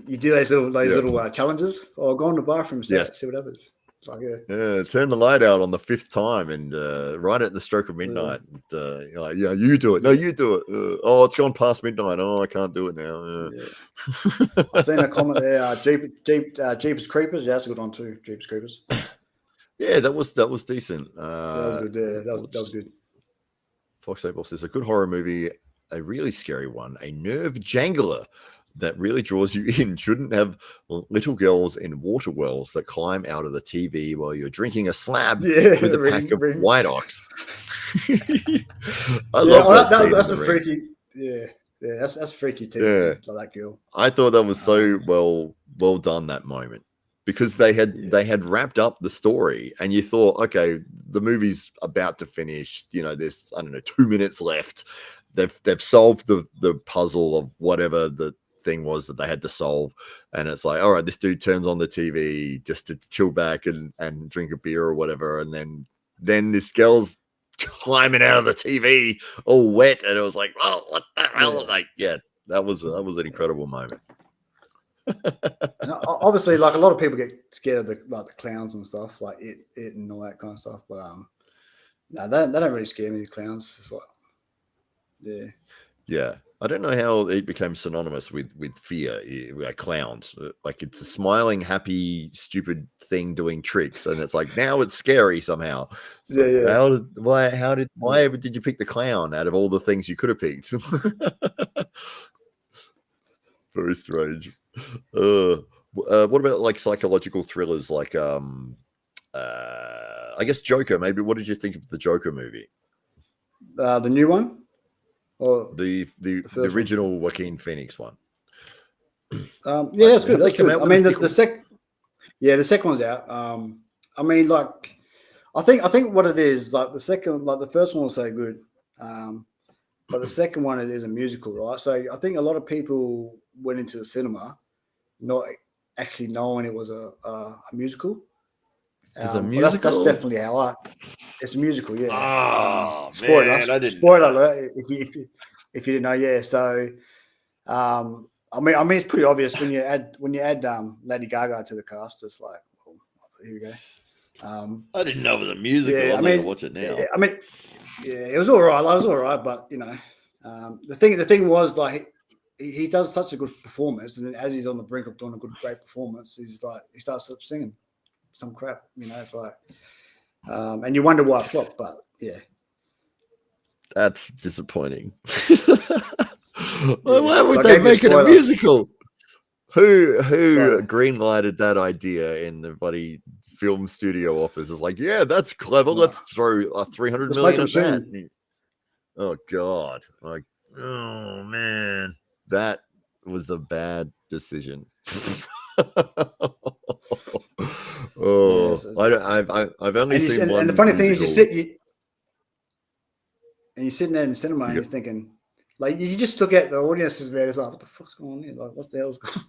You do those little challenges, or go in the bathroom, see what happens. Like, turn the light out on the 5th time, and right at the stroke of midnight. And, you do it. No, you do it. It's gone past midnight. Oh, I can't do it now. Yeah. I've seen a comment there. Jeepers Creepers. Yeah, that's a good one too. Jeepers Creepers. Yeah, that was decent. That was good. Yeah, that was good. Fox Boss is a good horror movie, a really scary one, a nerve jangler that really draws you in. Shouldn't have little girls in water wells that climb out of the TV while you're drinking a slab with a pack of White Ox. I love that. That's a freaky. Yeah, that's freaky too. Yeah, like that girl. I thought that was so well done, that moment. Because they had wrapped up the story, and you thought, okay, the movie's about to finish. There's 2 minutes left. They've solved the puzzle of whatever the thing was that they had to solve, and it's like, all right, this dude turns on the TV just to chill back and drink a beer or whatever, and then this girl's climbing out of the TV all wet, and it was like, oh, what the hell? Like, that was an incredible moment. And obviously, like a lot of people get scared of the clowns and stuff, like it and all that kind of stuff. But No, they don't really scare me, the clowns. It's like, yeah. I don't know how it became synonymous with fear, like clowns. Like it's a smiling, happy, stupid thing doing tricks, and it's like now it's scary somehow. It's why ever did you pick the clown out of all the things you could have picked? Very strange. What about like psychological thrillers, like I guess Joker? Maybe. What did you think of the Joker movie? The new one. Or the original Joaquin Phoenix one. That's good. That's good. I mean, the second one's out. I mean, like, I think what it is, like the first one was so good, but the second one is a musical, right? So I think a lot of people went into the cinema not actually knowing it was a musical. It's a musical. That's definitely how it's a musical, yeah. Oh, spoiler! Man, I didn't spoiler alert! If you didn't know, yeah. So, I mean, it's pretty obvious when you add Lady Gaga to the cast. It's like, well, here we go. I didn't know it was a musical. Yeah, I'm gonna watch it now. Yeah, I mean, yeah, it was all right. It was all right, but you know, the thing was like he does such a good performance, and then as he's on the brink of doing a great performance, he starts singing some crap. You know, it's like, and you wonder why it flopped, but yeah. That's disappointing. Why would they make it a musical? Who greenlighted that idea in the bloody film studio office? Is like, yeah, that's clever. Let's throw $300 million at that. Oh God! Like, oh man, that was a bad decision. I've only seen one. And the funny thing is, you're sitting there in the cinema and you're thinking, like, you just look at the audiences there. It's like, what the fuck's going on here? Like, what the hell's going on?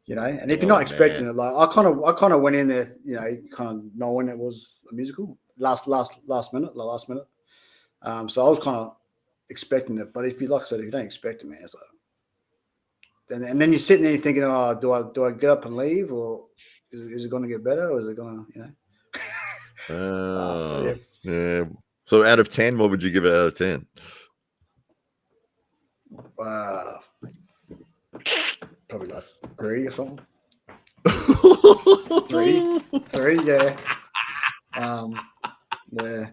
You know, and if you're not expecting it, like, I kind of went in there, you know, kind of knowing it was a musical last minute. So I was kind of expecting it, but if you don't expect it, man, it's like, and then you're sitting there thinking, oh, do I get up and leave, or is it going to get better, or is it going to, you know? Yeah. So out of 10, what would you give it out of 10? Probably like 3 or something. 3, yeah. Yeah.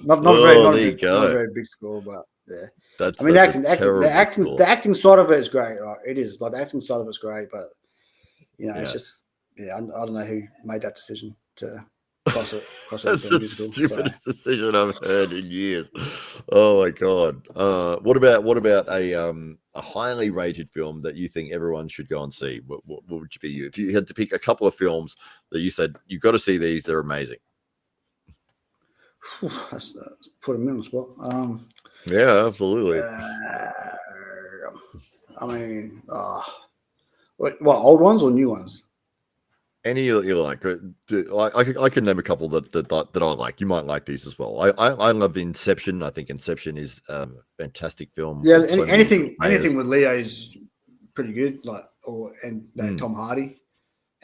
Not a very big score, but yeah. I mean, the acting side of it is great, right? It is, like, the acting side of it's great, but you know, it's just, I don't know who made that decision to cross it. That's the stupidest decision I've heard in years. Oh my God. What about a highly rated film that you think everyone should go and see? What would be you if you had to pick a couple of films that you said you've got to see these? They're amazing. That's put them in the spot. Yeah, absolutely. I mean, what old ones or new ones? Any that you like. I can name a couple that I like. You might like these as well. I love Inception. I think Inception is a fantastic film. Yeah, anything with Leo is pretty good. Like, Tom Hardy.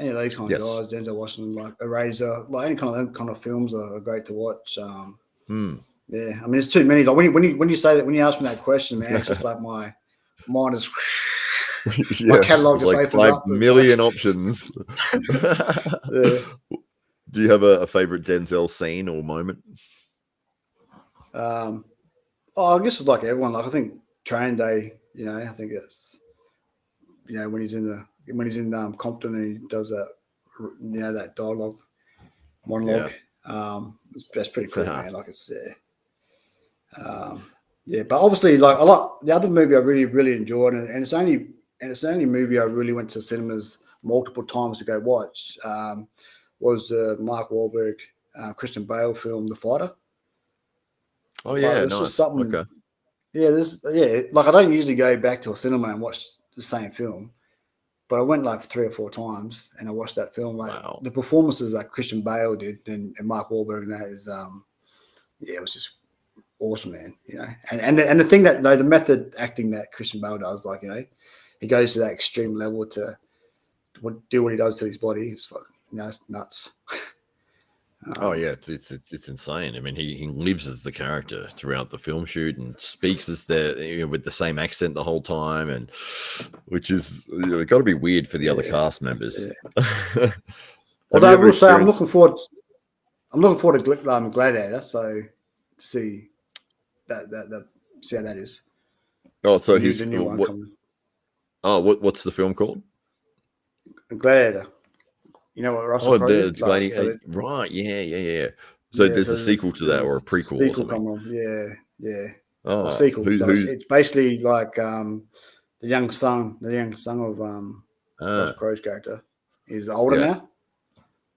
Any of these kind of guys, Denzel Washington, like Eraser, like any kind of films are great to watch. Yeah, I mean, it's too many. Like when you say that, when you ask me that question, man, it's just like my mind is. My catalog just opens up. 5 million options. Yeah. Do you have a favorite Denzel scene or moment? I guess it's like everyone. Like, I think Training Day. You know, I think it's, you know, when he's in Compton and he does that, you know, that monologue. That's pretty cool, man. Like, it's but obviously, like, the other movie I really, really enjoyed, and it's only a movie I really went to cinemas multiple times to go watch, was Mark Wahlberg, Christian Bale film, The Fighter. Oh yeah, nice. Just something. Okay. Yeah, like, I don't usually go back to a cinema and watch the same film, but I went like 3 or 4 times and I watched that film. Like, the performances that Christian Bale did and Mark Wahlberg, and that is, it was just awesome, man. You know, and the thing that, the method acting that Christian Bale does, like, you know, he goes to that extreme level to do what he does to his body. It's fucking, you know, it's nuts. Oh yeah, it's insane. I mean, he lives as the character throughout the film shoot and speaks as with the same accent the whole time, and which is got to be weird for the other cast members. Yeah. Although I will say, I'm looking forward to Gladiator, so to see see how that is. Oh, so he's the new one coming. Oh, what's the film called? Gladiator. You know what Russell Crowe did? Right, yeah. So there's a sequel to that, or a prequel or something. Coming on. Yeah. Oh, a sequel. It's basically like the young son of Russell Crowe's character is older now.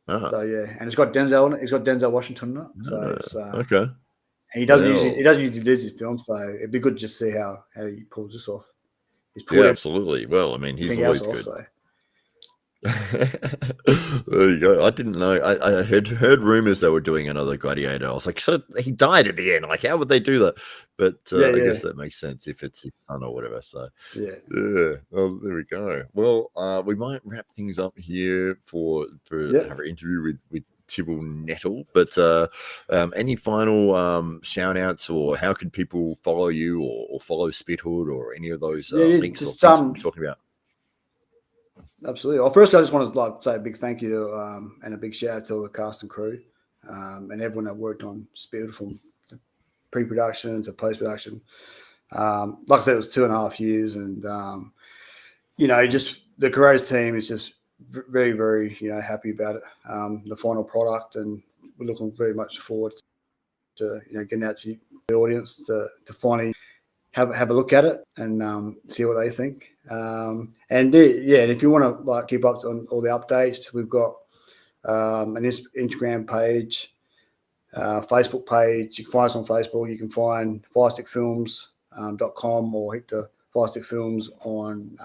So yeah, and it's got Denzel. It's got Denzel Washington in it. So it's, okay. And he doesn't usually do these films, so it'd be good to just see how he pulls this off. Absolutely. Well, I mean, he's always good. There you go. I didn't know. I heard rumors they were doing another Gladiator. I was like, so he died at the end. Like, how would they do that? But I guess that makes sense if it's his son or whatever. So yeah. Well, there we go. Well, we might wrap things up here for our interview with Thibul Nettle. But any final shout outs, or how can people follow you or follow Spithood or any of those links or things we're talking about? Absolutely. Well, first, I just want to say a big thank you to and a big shout out to all the cast and crew and everyone that worked on Spithood, from the pre-production to post-production. Like I said, it was 2.5 years, and just the creative team is just very, very happy about it. The final product, and we're looking very much forward to getting out to the audience to finally have a look at it and see what they think. And if you want to keep up on all the updates, we've got an Instagram page, Facebook page. You can find us on Facebook. You can find firestickfilms.com or hit the Firestick Films on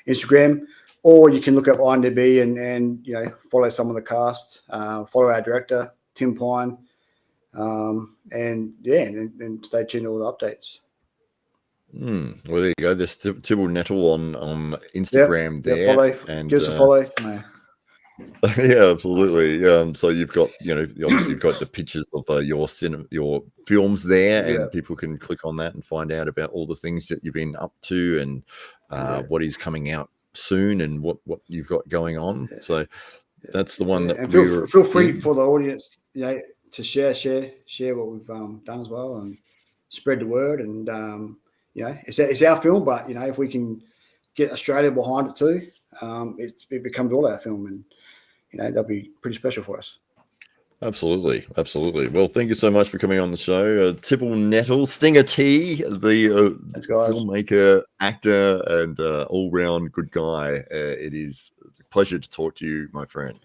Instagram, or you can look up IMDb and follow some of the cast, follow our director Tim Pine, and stay tuned to all the updates. Well, there you go. There's Thibul Nettle on Instagram there. Follow, and give us a follow. Yeah, absolutely. So you've got, obviously you've got the pictures of your films there, and people can click on that and find out about all the things that you've been up to and what is coming out soon and what you've got going on. So that's the one that. And feel free for the audience, to share what we've done as well, and spread the word. And it's our film, but if we can get Australia behind it too, it becomes all our film, and that'll be pretty special for us. Absolutely. Well, thank you so much for coming on the show, Thibul Nettle, Stinga T, the filmmaker, actor, and all-round good guy. It is a pleasure to talk to you, my friend.